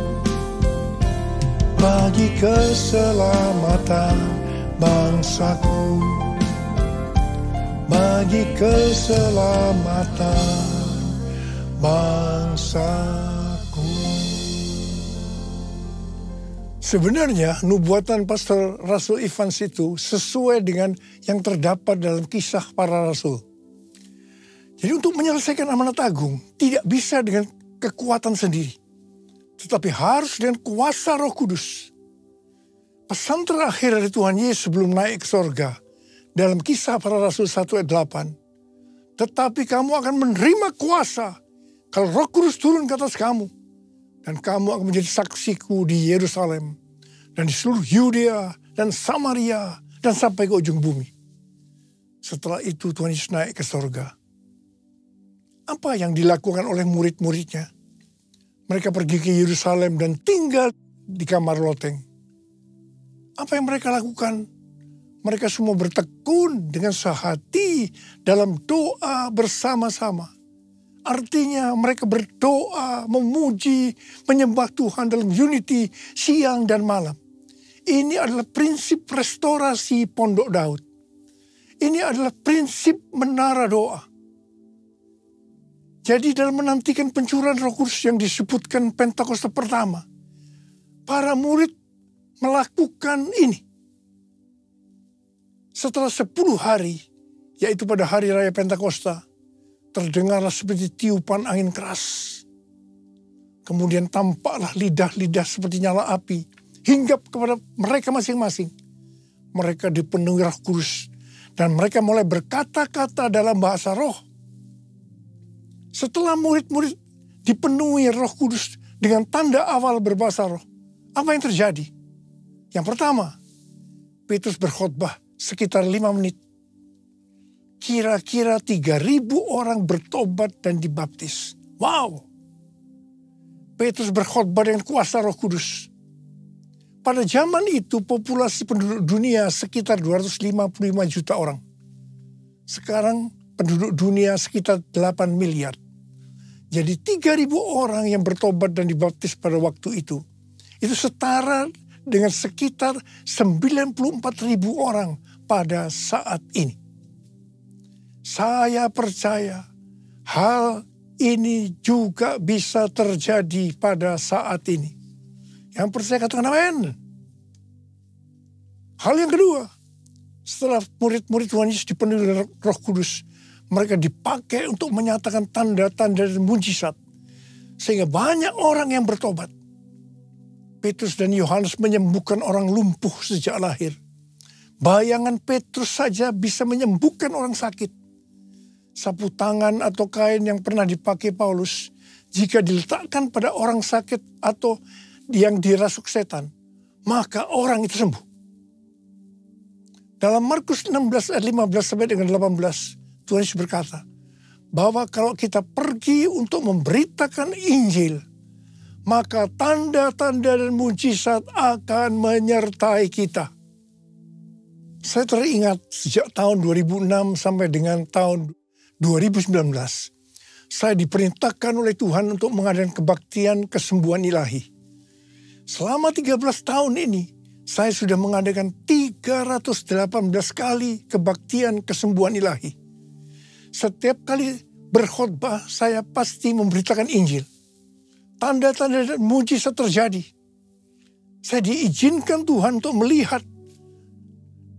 Bagi keselamatan bangsaku. Bagi keselamatan bangsaku. Sebenarnya nubuatan Pastor Russell Evans itu sesuai dengan yang terdapat dalam Kisah Para Rasul. Jadi untuk menyelesaikan amanat agung tidak bisa dengan kekuatan sendiri, tetapi harus dengan kuasa Roh Kudus. Pesan terakhir dari Tuhan Yesus sebelum naik ke sorga dalam Kisah Para Rasul 1 ayat 8. Tetapi kamu akan menerima kuasa kalau Roh Kudus turun ke atas kamu. Dan kamu akan menjadi saksiku di Yerusalem dan di seluruh Yudea dan Samaria dan sampai ke ujung bumi. Setelah itu Tuhan Yesus naik ke sorga. Apa yang dilakukan oleh murid-muridnya? Mereka pergi ke Yerusalem dan tinggal di kamar loteng. Apa yang mereka lakukan? Mereka semua bertekun dengan sehati dalam doa bersama-sama. Artinya mereka berdoa, memuji, menyembah Tuhan dalam unity siang dan malam. Ini adalah prinsip restorasi Pondok Daud. Ini adalah prinsip menara doa. Jadi dalam menantikan pencurahan Roh Kudus yang disebutkan Pentakosta pertama, para murid melakukan ini. Setelah 10 hari, yaitu pada hari raya Pentakosta, terdengarlah seperti tiupan angin keras. Kemudian tampaklah lidah-lidah seperti nyala api, hinggap kepada mereka masing-masing. Mereka dipenuhi Roh Kudus, dan mereka mulai berkata-kata dalam bahasa roh. Setelah murid-murid dipenuhi Roh Kudus dengan tanda awal berbahasa roh, apa yang terjadi? Yang pertama, Petrus berkhotbah sekitar 5 menit. Kira-kira 3.000 orang bertobat dan dibaptis. Wow! Petrus berkhotbah dengan kuasa Roh Kudus. Pada zaman itu populasi penduduk dunia sekitar 255 juta orang. Sekarang penduduk dunia sekitar 8 miliar. Jadi 3.000 orang yang bertobat dan dibaptis pada waktu itu setara dengan sekitar 94.000 orang pada saat ini. Saya percaya hal ini juga bisa terjadi pada saat ini. Yang percaya katakan amin. Hal yang kedua, setelah murid-murid Tuhan Yesus dipenuhi dengan Roh Kudus, mereka dipakai untuk menyatakan tanda-tanda dan mujizat. Sehingga banyak orang yang bertobat. Petrus dan Yohanes menyembuhkan orang lumpuh sejak lahir. Bayangan Petrus saja bisa menyembuhkan orang sakit. Sapu tangan atau kain yang pernah dipakai Paulus, jika diletakkan pada orang sakit atau yang dirasuk setan, maka orang itu sembuh. Dalam Markus 16 ayat 15 sampai dengan 18, Tuhan Yesus berkata, bahwa kalau kita pergi untuk memberitakan Injil, maka tanda-tanda dan mujizat akan menyertai kita. Saya teringat sejak tahun 2006 sampai dengan tahun 2019, saya diperintahkan oleh Tuhan untuk mengadakan kebaktian kesembuhan ilahi. Selama 13 tahun ini, saya sudah mengadakan 318 kali kebaktian kesembuhan ilahi. Setiap kali berkhotbah, saya pasti memberitakan Injil. Tanda-tanda dan mujizat terjadi. Saya diizinkan Tuhan untuk melihat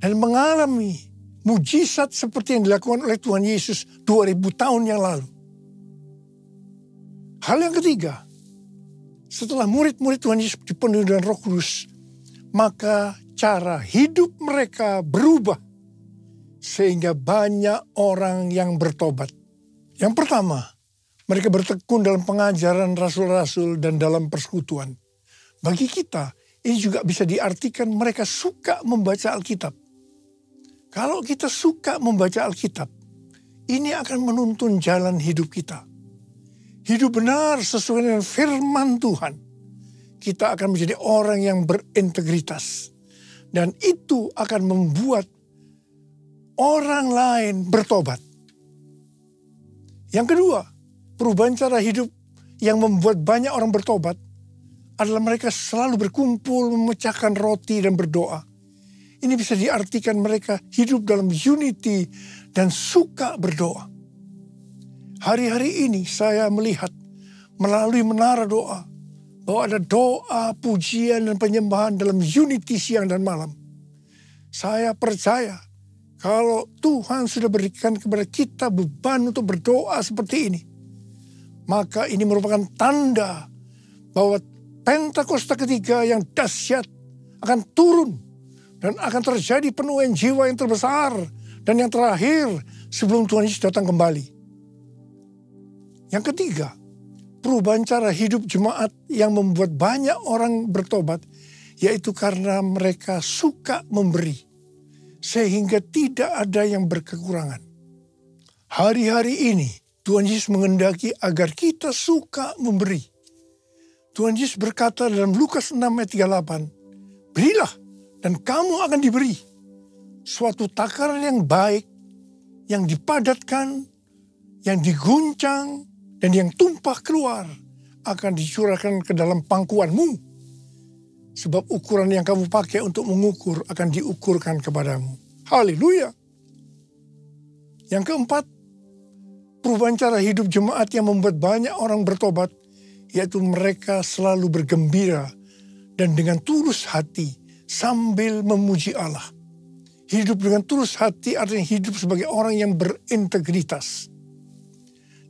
dan mengalami mujizat seperti yang dilakukan oleh Tuhan Yesus 2000 tahun yang lalu. Hal yang ketiga, setelah murid-murid Tuhan Yesus dipenuhi dengan Roh Kudus, maka cara hidup mereka berubah sehingga banyak orang yang bertobat. Yang pertama, mereka bertekun dalam pengajaran rasul-rasul dan dalam persekutuan. Bagi kita, ini juga bisa diartikan mereka suka membaca Alkitab. Kalau kita suka membaca Alkitab, ini akan menuntun jalan hidup kita. Hidup benar sesuai dengan firman Tuhan. Kita akan menjadi orang yang berintegritas. Dan itu akan membuat orang lain bertobat. Yang kedua, perubahan cara hidup yang membuat banyak orang bertobat adalah mereka selalu berkumpul, memecahkan roti dan berdoa. Ini bisa diartikan mereka hidup dalam unity dan suka berdoa. Hari-hari ini saya melihat melalui menara doa bahwa ada doa, pujian dan penyembahan dalam unity siang dan malam. Saya percaya kalau Tuhan sudah berikan kepada kita beban untuk berdoa seperti ini, maka ini merupakan tanda bahwa Pentakosta ketiga yang dahsyat akan turun dan akan terjadi penuaian jiwa yang terbesar dan yang terakhir sebelum Tuhan Yesus datang kembali. Yang ketiga, perubahan cara hidup jemaat yang membuat banyak orang bertobat, yaitu karena mereka suka memberi, sehingga tidak ada yang berkekurangan. Hari-hari ini, Tuhan Yesus menghendaki agar kita suka memberi. Tuhan Yesus berkata dalam Lukas 6 ayat 38, berilah dan kamu akan diberi. Suatu takaran yang baik, yang dipadatkan, yang diguncang, dan yang tumpah keluar akan dicurahkan ke dalam pangkuanmu. Sebab ukuran yang kamu pakai untuk mengukur akan diukurkan kepadamu. Haleluya. Yang keempat, perubahan cara hidup jemaat yang membuat banyak orang bertobat, yaitu mereka selalu bergembira dan dengan tulus hati sambil memuji Allah. Hidup dengan tulus hati artinya hidup sebagai orang yang berintegritas.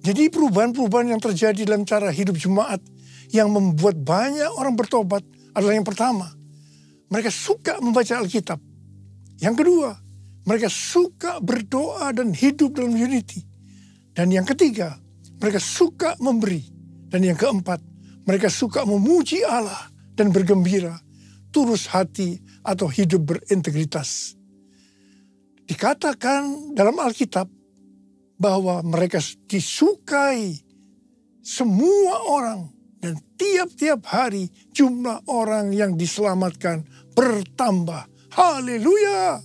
Jadi perubahan-perubahan yang terjadi dalam cara hidup jemaat yang membuat banyak orang bertobat adalah yang pertama, mereka suka membaca Alkitab. Yang kedua, mereka suka berdoa dan hidup dalam unity. Dan yang ketiga, mereka suka memberi. Dan yang keempat, mereka suka memuji Allah dan bergembira, tulus hati atau hidup berintegritas. Dikatakan dalam Alkitab bahwa mereka disukai semua orang, dan tiap-tiap hari jumlah orang yang diselamatkan bertambah. Haleluya!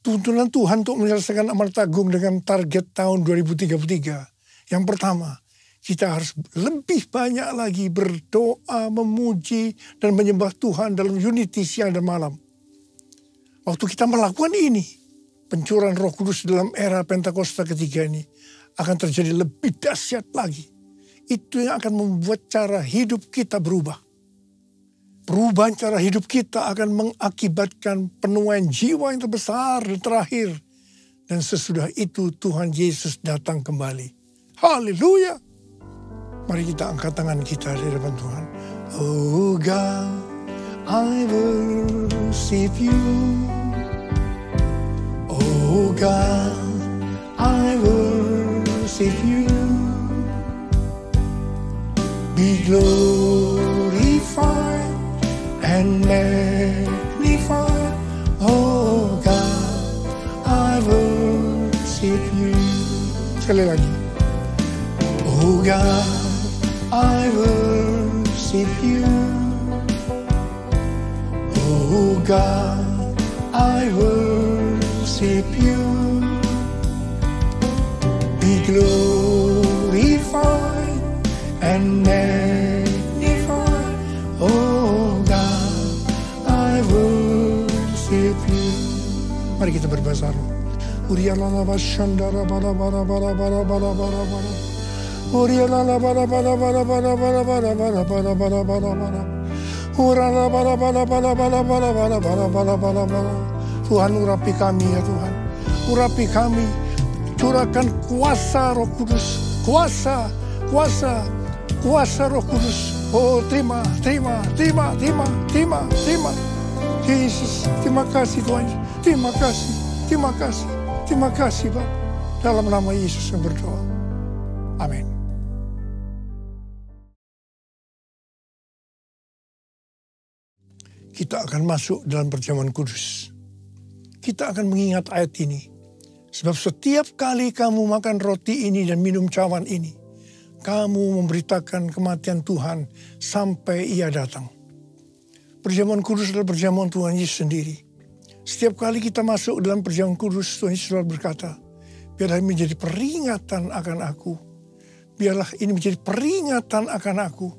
Tuntunan Tuhan untuk menyelesaikan amanat agung dengan target tahun 2033. Yang pertama, kita harus lebih banyak lagi berdoa, memuji, dan menyembah Tuhan dalam unity siang dan malam. Waktu kita melakukan ini, pencurahan Roh Kudus dalam era Pentakosta ketiga ini akan terjadi lebih dahsyat lagi. Itu yang akan membuat cara hidup kita berubah. Perubahan cara hidup kita akan mengakibatkan penuaian jiwa yang terbesar dan terakhir. Dan sesudah itu Tuhan Yesus datang kembali. Haleluya! Mari kita angkat tangan kita di depan Tuhan. Oh God, I worship you. Oh God, I worship you. Be glorified and magnified. Oh God, I worship you. Sekali lagi. Oh God, I worship you. Oh God, I worship you. Be glorified and magnified. Oh God, I worship you. Mari kita berbahasa roh. Urialala bashandara bara bara bara bara bara bara bara. Urialala bara bara bara bara bara bara bara bara bara bara bara. Urala bara bara bara bara bara bara bara bara bara bara. Tuhan, urapi kami ya Tuhan. Urapi kami. Curahkan kuasa Roh Kudus. Kuasa, kuasa, kuasa Roh Kudus. Oh, terima, terima, terima, terima, terima, terima. Yesus, terima kasih Tuhan. Terima kasih, terima kasih, terima kasih Pak. Dalam nama Yesus yang berdoa. Amin. Kita akan masuk dalam perjamuan kudus. Kita akan mengingat ayat ini. Sebab setiap kali kamu makan roti ini dan minum cawan ini, kamu memberitakan kematian Tuhan sampai Ia datang. Perjamuan kudus adalah perjamuan Tuhan Yesus sendiri. Setiap kali kita masuk dalam perjamuan kudus, Tuhan Yesus selalu berkata, biarlah ini menjadi peringatan akan aku. Biarlah ini menjadi peringatan akan aku.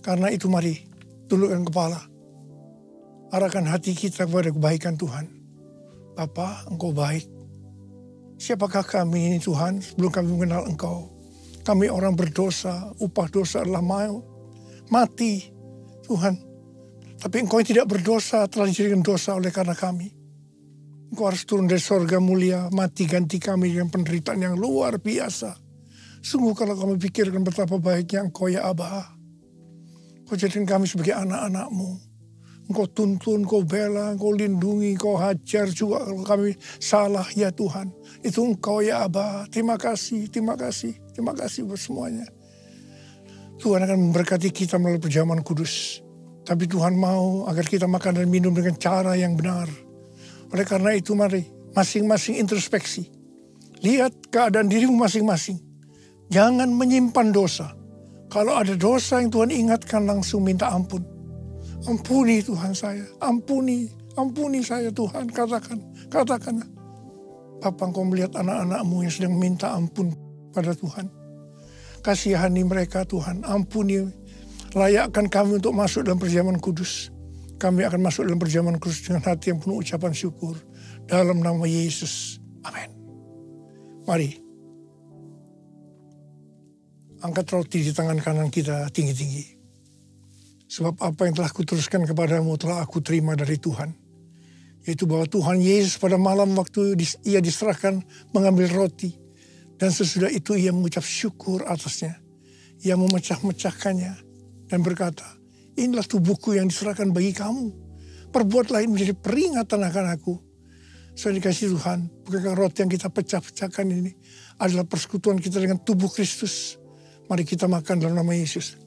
Karena itu mari, tundukkan kepala. Arahkan hati kita kepada kebaikan Tuhan. Bapa, Engkau baik. Siapakah kami ini Tuhan sebelum kami mengenal Engkau? Kami orang berdosa, upah dosa adalah maut, mati Tuhan. Tapi Engkau yang tidak berdosa telah dijadikan dosa oleh karena kami. Engkau harus turun dari sorga mulia, mati ganti kami dengan penderitaan yang luar biasa. Sungguh kalau kami pikirkan betapa baiknya Engkau ya Aba. Engkau jadikan kami sebagai anak-anak-Mu. Engkau tuntun, Engkau bela, Engkau lindungi, Engkau hajar juga kalau kami salah ya Tuhan. Itu Engkau ya Aba. Terima kasih, terima kasih, terima kasih buat semuanya. Tuhan akan memberkati kita melalui perjamuan kudus. Tapi Tuhan mau agar kita makan dan minum dengan cara yang benar. Oleh karena itu mari masing-masing introspeksi. Lihat keadaan dirimu masing-masing. Jangan menyimpan dosa. Kalau ada dosa yang Tuhan ingatkan langsung minta ampun. Ampuni Tuhan saya, ampuni saya Tuhan, katakan. Bapa, Engkau melihat anak-anak-Mu yang sedang minta ampun pada Tuhan. Kasihani mereka Tuhan, ampuni, layakkan kami untuk masuk dalam perjamuan kudus. Kami akan masuk dalam perjamuan kudus dengan hati yang penuh ucapan syukur. Dalam nama Yesus, amin. Mari, angkat roti di tangan kanan kita tinggi-tinggi. Sebab apa yang telah kuteruskan kepadamu telah aku terima dari Tuhan. Yaitu bahwa Tuhan Yesus pada malam waktu Ia diserahkan mengambil roti. Dan sesudah itu Ia mengucap syukur atasnya. Ia memecah-mecahkannya dan berkata, inilah tubuhku yang diserahkan bagi kamu. Perbuatlah ini menjadi peringatan akan aku. Saudara dikasih Tuhan, bukankah roti yang kita pecah-pecahkan ini adalah persekutuan kita dengan tubuh Kristus. Mari kita makan dalam nama Yesus.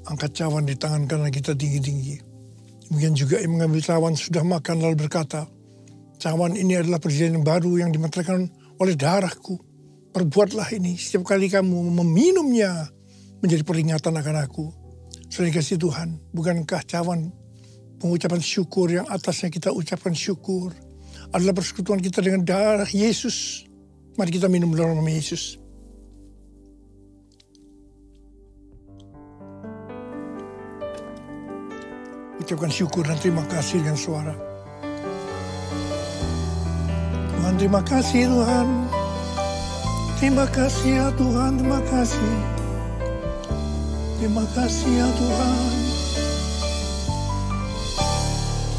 Angkat cawan di tangan kanan kita tinggi-tinggi. Demikian juga yang mengambil cawan sudah makan lalu berkata, cawan ini adalah perjanjian baru yang dimeteraikan oleh darahku. Perbuatlah ini setiap kali kamu meminumnya menjadi peringatan akan aku. Saudara dikasih Tuhan, bukankah cawan pengucapan syukur yang atasnya kita ucapkan syukur adalah persekutuan kita dengan darah Yesus. Mari kita minum dalam nama Yesus. Ucapkan syukur dan terima kasih dengan suara. Tuhan, terima kasih Tuhan. Terima kasih ya Tuhan, terima kasih. Terima kasih ya Tuhan.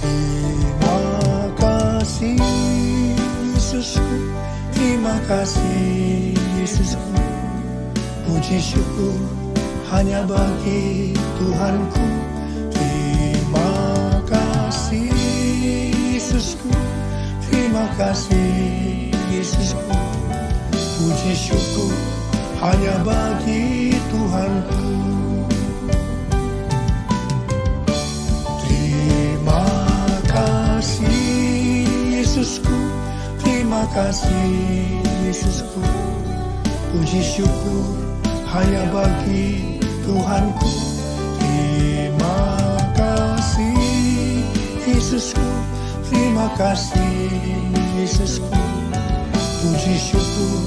Terima kasih Yesusku. Terima kasih Yesusku. Puji syukur hanya bagi Tuhanku. Terima kasih Yesusku, terima kasih Yesusku. Puji syukur hanya bagi Tuhanku. Terima kasih Yesusku, terima kasih Yesusku. Puji syukur hanya bagi Tuhanku. Terima kasih Yesusku, terima kasih Yesusku. Puji syukur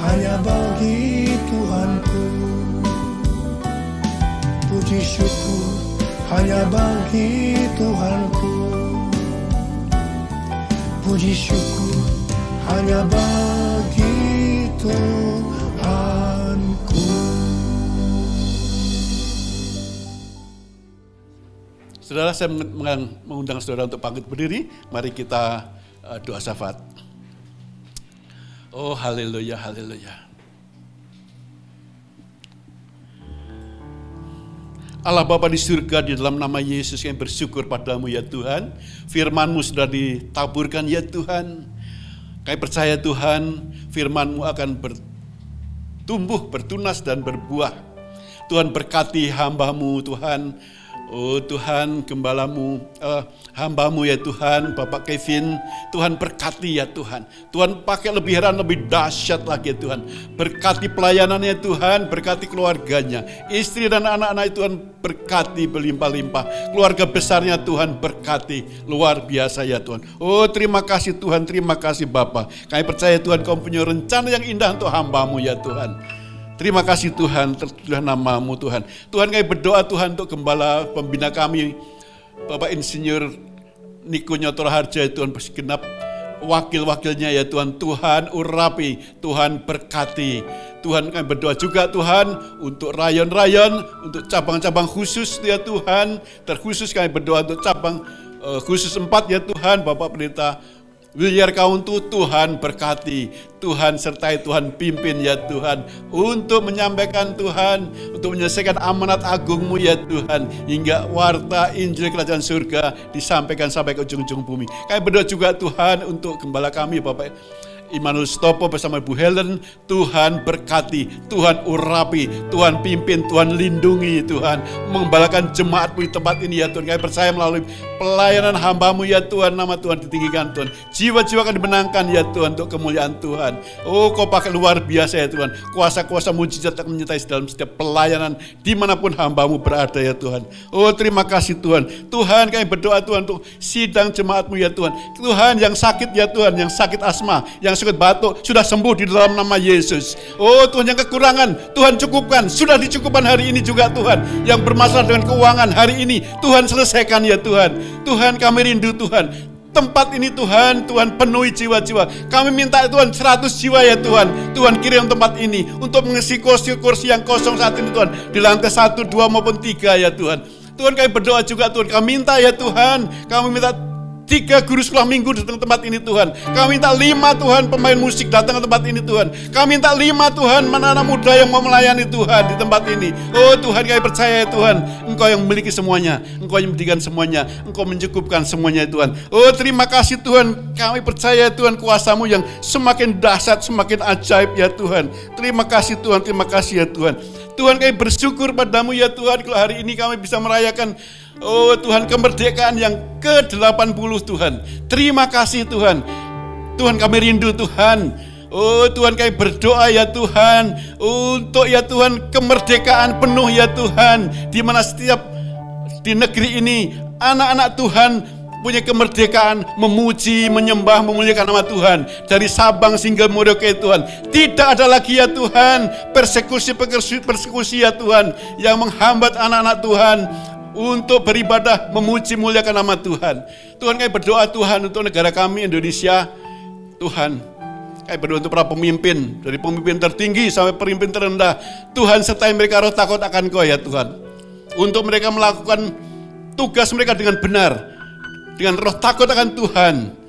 hanya bagi Tuhanku. Puji syukur hanya bagi Tuhanku. Puji syukur hanya bagi Tuhanku. Saudara, saya mengundang saudara untuk bangkit berdiri. Mari kita doa syafaat. Oh, haleluya, haleluya. Allah Bapa di surga, di dalam nama Yesus yang bersyukur padamu ya Tuhan. Firman-Mu sudah ditaburkan ya Tuhan. Kami percaya Tuhan, firman-Mu akan bertumbuh, bertunas dan berbuah. Tuhan berkati hamba-Mu Tuhan. Oh Tuhan, gembalamu, hamba-Mu ya Tuhan, Bapak Kevin, Tuhan berkati ya Tuhan. Tuhan pakai lebihan lebih dahsyat lagi ya Tuhan. Berkati pelayanannya Tuhan, berkati keluarganya. Istri dan anak-anak Tuhan berkati berlimpah-limpah. Keluarga besarnya Tuhan berkati luar biasa ya Tuhan. Oh terima kasih Tuhan, terima kasih Bapak. Kami percaya Tuhan Kau punya rencana yang indah untuk hamba-Mu ya Tuhan. Terima kasih Tuhan, terpujilah nama-Mu Tuhan. Tuhan kami berdoa Tuhan untuk gembala pembina kami, Bapak Insinyur Niko Nyotor Harja Tuhan, bersegenap wakil-wakilnya ya Tuhan. Tuhan urapi, Tuhan berkati. Tuhan kami berdoa juga Tuhan untuk rayon-rayon, untuk cabang-cabang khusus ya Tuhan. Terkhusus kami berdoa untuk cabang khusus 4 ya Tuhan, Bapak Pendeta Williar Kauntu, Tuhan berkati, Tuhan sertai, Tuhan pimpin ya Tuhan, untuk menyampaikan Tuhan, untuk menyelesaikan amanat agung-Mu ya Tuhan, hingga warta Injil Kerajaan Surga disampaikan sampai ke ujung-ujung bumi. Kami berdoa juga Tuhan untuk gembala kami Bapak Immanuel Stopo bersama Bu Helen, Tuhan berkati, Tuhan urapi, Tuhan pimpin, Tuhan lindungi Tuhan, menggembalakan jemaat-Mu di tempat ini ya Tuhan. Kami percaya melalui pelayanan hamba-Mu ya Tuhan, nama Tuhan ditinggikan Tuhan, jiwa-jiwa akan dimenangkan ya Tuhan untuk kemuliaan Tuhan. Oh Kau pakai luar biasa ya Tuhan, kuasa-kuasa mujizat akan menyertai dalam setiap pelayanan dimanapun hamba-Mu berada ya Tuhan. Oh terima kasih Tuhan. Tuhan kami berdoa Tuhan untuk sidang jemaat-Mu ya Tuhan. Tuhan yang sakit ya Tuhan, yang sakit asma, yang sakit batuk, sudah sembuh di dalam nama Yesus. Oh Tuhan yang kekurangan, Tuhan cukupkan, sudah dicukupkan hari ini juga Tuhan. Yang bermasalah dengan keuangan hari ini, Tuhan selesaikan ya Tuhan. Tuhan kami rindu Tuhan, tempat ini Tuhan, Tuhan penuhi jiwa-jiwa. Kami minta Tuhan 100 jiwa ya Tuhan. Tuhan kirim tempat ini untuk mengisi kursi-kursi yang kosong saat ini Tuhan. Di lantai 1, 2 maupun 3 ya Tuhan. Tuhan kami berdoa juga Tuhan. Kami minta ya Tuhan. Kami minta 3 guru sekolah minggu datang ke tempat ini Tuhan. Kami minta 5 Tuhan pemain musik datang ke tempat ini Tuhan. Kami minta 5 Tuhan anak-anak muda yang mau melayani Tuhan di tempat ini. Oh Tuhan, kami percaya Tuhan, Engkau yang memiliki semuanya, Engkau yang memberikan semuanya, Engkau mencukupkan semuanya Tuhan. Oh terima kasih Tuhan, kami percaya Tuhan kuasa-Mu yang semakin dahsyat, semakin ajaib ya Tuhan. Terima kasih Tuhan, terima kasih ya Tuhan. Tuhan kami bersyukur padamu ya Tuhan, kalau hari ini kami bisa merayakan oh Tuhan kemerdekaan yang ke-80 Tuhan. Terima kasih Tuhan. Tuhan kami rindu Tuhan. Oh Tuhan kami berdoa ya Tuhan. Untuk ya Tuhan kemerdekaan penuh ya Tuhan. Di mana setiap di negeri ini anak-anak Tuhan punya kemerdekaan memuji, menyembah, memuliakan nama Tuhan. Dari Sabang hingga Merauke Tuhan. Tidak ada lagi ya Tuhan persekusi ya Tuhan yang menghambat anak-anak Tuhan untuk beribadah, memuji, muliakan nama Tuhan. Tuhan kami berdoa Tuhan untuk negara kami Indonesia. Tuhan kami berdoa untuk para pemimpin, dari pemimpin tertinggi sampai pemimpin terendah. Tuhan sertai mereka roh takut akan Kau ya Tuhan. Untuk mereka melakukan tugas mereka dengan benar, dengan roh takut akan Tuhan.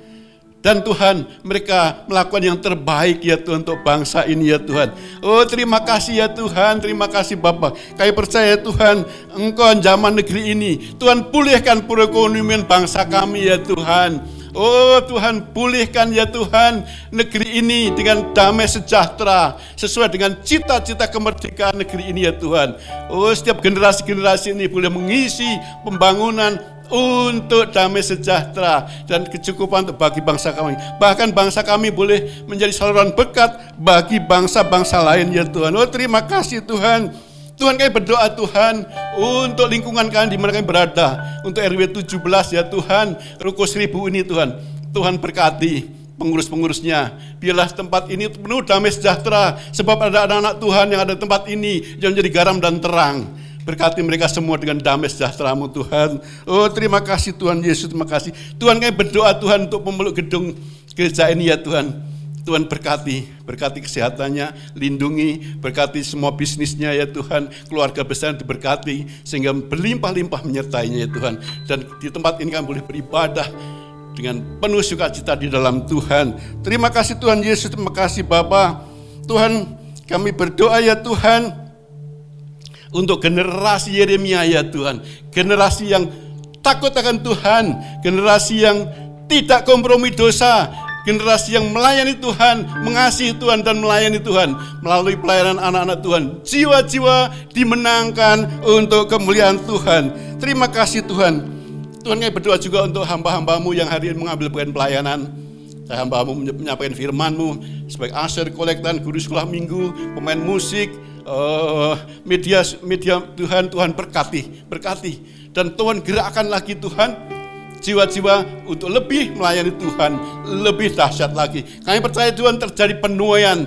Dan Tuhan, mereka melakukan yang terbaik ya Tuhan untuk bangsa ini ya Tuhan. Oh terima kasih ya Tuhan, terima kasih Bapa. Kami percaya Tuhan, Engkau zaman negeri ini. Tuhan pulihkan perekonomian bangsa kami ya Tuhan. Oh Tuhan, pulihkan ya Tuhan negeri ini dengan damai sejahtera. Sesuai dengan cita-cita kemerdekaan negeri ini ya Tuhan. Oh setiap generasi-generasi ini boleh mengisi pembangunan untuk damai sejahtera dan kecukupan untuk bagi bangsa kami. Bahkan bangsa kami boleh menjadi saluran berkat bagi bangsa-bangsa lain ya Tuhan. Oh terima kasih Tuhan. Tuhan kami berdoa Tuhan untuk lingkungan kami di mana kami berada. Untuk RW 17 ya Tuhan, Ruko 1000 ini Tuhan. Tuhan berkati pengurus-pengurusnya. Biarlah tempat ini penuh damai sejahtera. Sebab ada anak-anak Tuhan yang ada di tempat ini yang menjadi garam dan terang. Berkati mereka semua dengan damai sejahtera-Mu Tuhan. Oh terima kasih Tuhan Yesus, terima kasih. Tuhan kami berdoa Tuhan untuk pemeluk gedung gereja ini ya Tuhan. Tuhan berkati kesehatannya, lindungi, berkati semua bisnisnya ya Tuhan. Keluarga besar diberkati sehingga berlimpah-limpah menyertainya ya Tuhan. Dan di tempat ini kami boleh beribadah dengan penuh sukacita di dalam Tuhan. Terima kasih Tuhan Yesus, terima kasih Bapa. Tuhan kami berdoa ya Tuhan untuk generasi Yeremia ya Tuhan. Generasi yang takut akan Tuhan. Generasi yang tidak kompromi dosa. Generasi yang melayani Tuhan, mengasihi Tuhan dan melayani Tuhan. Melalui pelayanan anak-anak Tuhan. Jiwa-jiwa dimenangkan untuk kemuliaan Tuhan. Terima kasih Tuhan. Tuhan kami berdoa juga untuk hamba-hamba-Mu yang hari ini mengambil bagian pelayanan. Hamba-Mu menyampaikan firman-Mu sebagai usher, kolektan, guru sekolah minggu, pemain musik, media Tuhan berkati dan Tuhan gerakkan lagi Tuhan jiwa-jiwa untuk lebih melayani Tuhan, lebih dahsyat lagi. Kami percaya Tuhan terjadi penuaian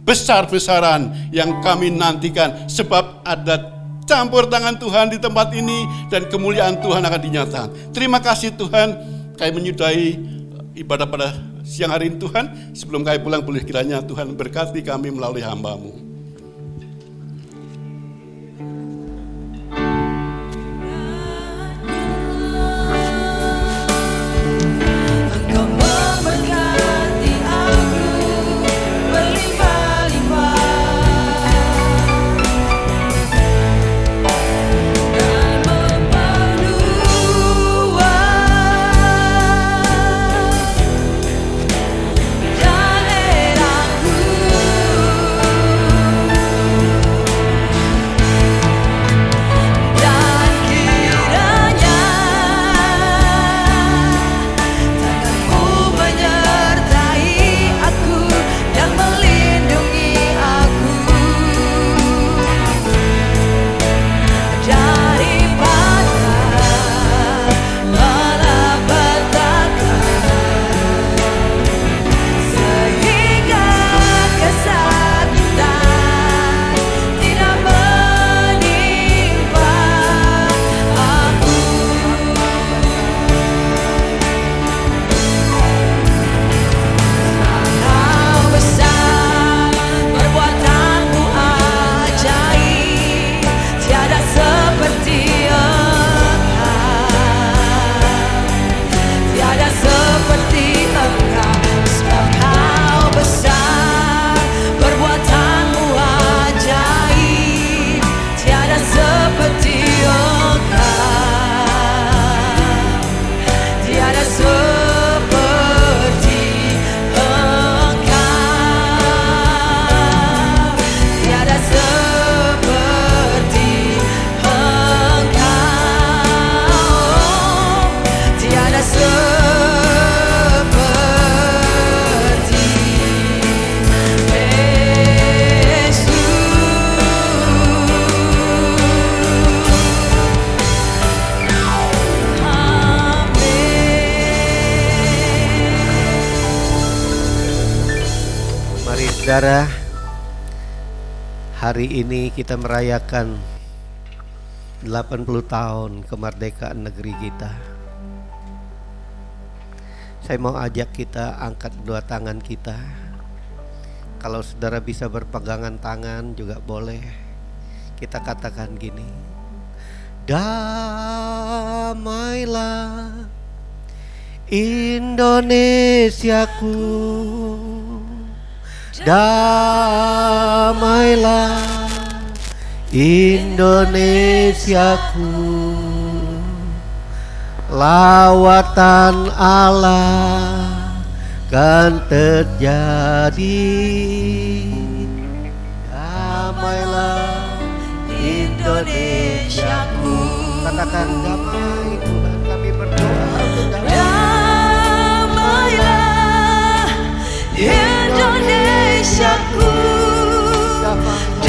besar-besaran yang kami nantikan sebab ada campur tangan Tuhan di tempat ini dan kemuliaan Tuhan akan dinyatakan. Terima kasih Tuhan, kami menyudahi ibadah pada siang hari ini Tuhan. Sebelum kami pulang boleh kiranya Tuhan berkati kami melalui hamba-Mu. Daerahku Saudara, hari ini kita merayakan 80 tahun kemerdekaan negeri kita. Saya mau ajak kita angkat dua tangan kita. Kalau saudara bisa berpegangan tangan juga boleh. Kita katakan gini: damailah Indonesiaku, damailah Indonesiaku, lawatan Allah kan terjadi. Damailah Indonesiaku. Katakan damai Tuhan, kami berdoa untuk Damailah Indonesiaku, damailah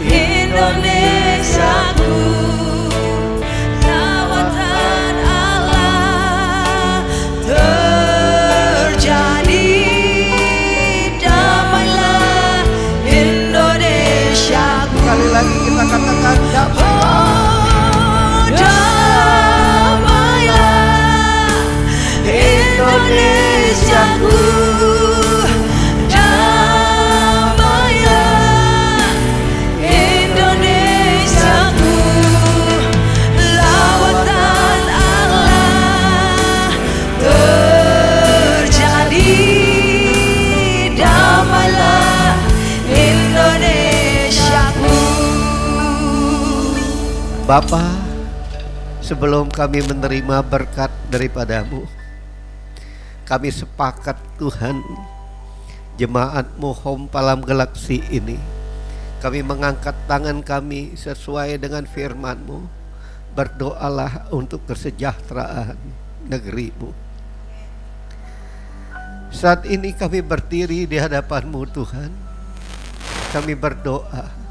Indonesiaku, lawatan Allah terjadi. Damailah Indonesiaku. sekali lagi kita katakan damai. Indonesiaku, damailah Indonesiaku, lawatan Allah terjadi. Damailah Indonesiaku. Bapa, sebelum kami menerima berkat daripadamu, kami sepakat Tuhan, jemaat-Mu Home Palam Galaksi ini, kami mengangkat tangan kami sesuai dengan firman-Mu. Berdoalah untuk kesejahteraan negeri-Mu. Saat ini kami berdiri di hadapan-Mu Tuhan. Kami berdoa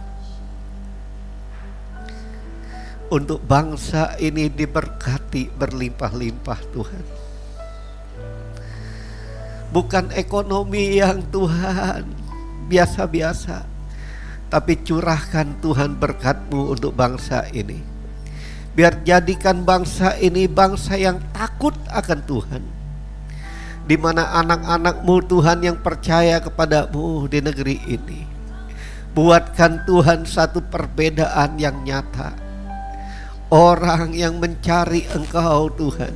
untuk bangsa ini diberkati berlimpah-limpah Tuhan. Bukan ekonomi yang Tuhan biasa-biasa, tapi curahkan Tuhan berkat-Mu untuk bangsa ini. Biar jadikan bangsa ini bangsa yang takut akan Tuhan, di mana anak-anak-Mu Tuhan yang percaya kepada-Mu di negeri ini. Buatkan Tuhan satu perbedaan yang nyata. Orang yang mencari Engkau Tuhan,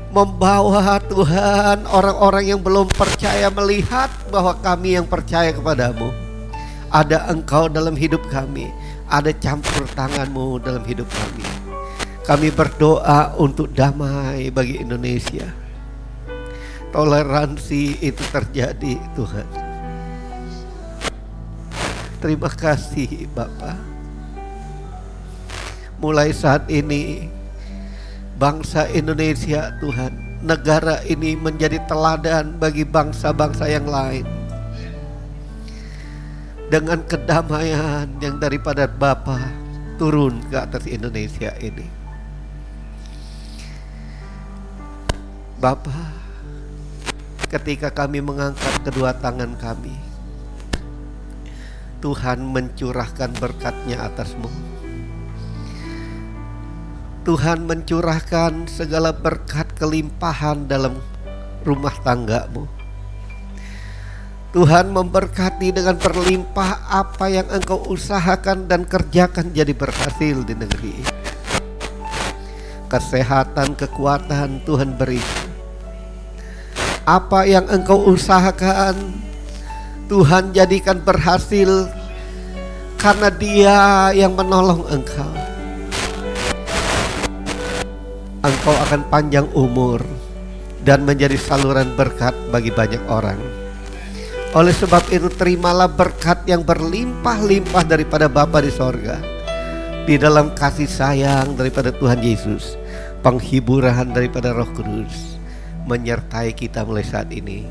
membawa Tuhan orang-orang yang belum percaya melihat bahwa kami yang percaya kepadamu, ada Engkau dalam hidup kami, ada campur tangan-Mu dalam hidup kami. Kami berdoa untuk damai bagi Indonesia. Toleransi itu terjadi Tuhan. Terima kasih Bapa. Mulai saat ini bangsa Indonesia Tuhan, negara ini menjadi teladan bagi bangsa-bangsa yang lain. Dengan kedamaian yang daripada Bapa turun ke atas Indonesia ini. Bapa, ketika kami mengangkat kedua tangan kami, Tuhan mencurahkan berkat-Nya atas-Mu. Tuhan mencurahkan segala berkat kelimpahan dalam rumah tangga-Mu. Tuhan memberkati dengan berlimpah apa yang Engkau usahakan dan kerjakan jadi berhasil di negeri ini. Kesehatan, kekuatan Tuhan beri. Apa yang Engkau usahakan Tuhan jadikan berhasil, karena Dia yang menolong Engkau. Engkau akan panjang umur dan menjadi saluran berkat bagi banyak orang. Oleh sebab itu terimalah berkat yang berlimpah-limpah daripada Bapa di sorga, di dalam kasih sayang daripada Tuhan Yesus, penghiburan daripada Roh Kudus menyertai kita mulai saat ini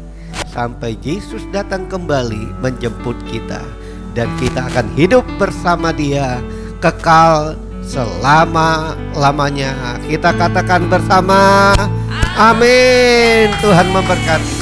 sampai Yesus datang kembali menjemput kita, dan kita akan hidup bersama Dia kekal selama-lamanya. Kita katakan bersama, Amin. Tuhan memberkati.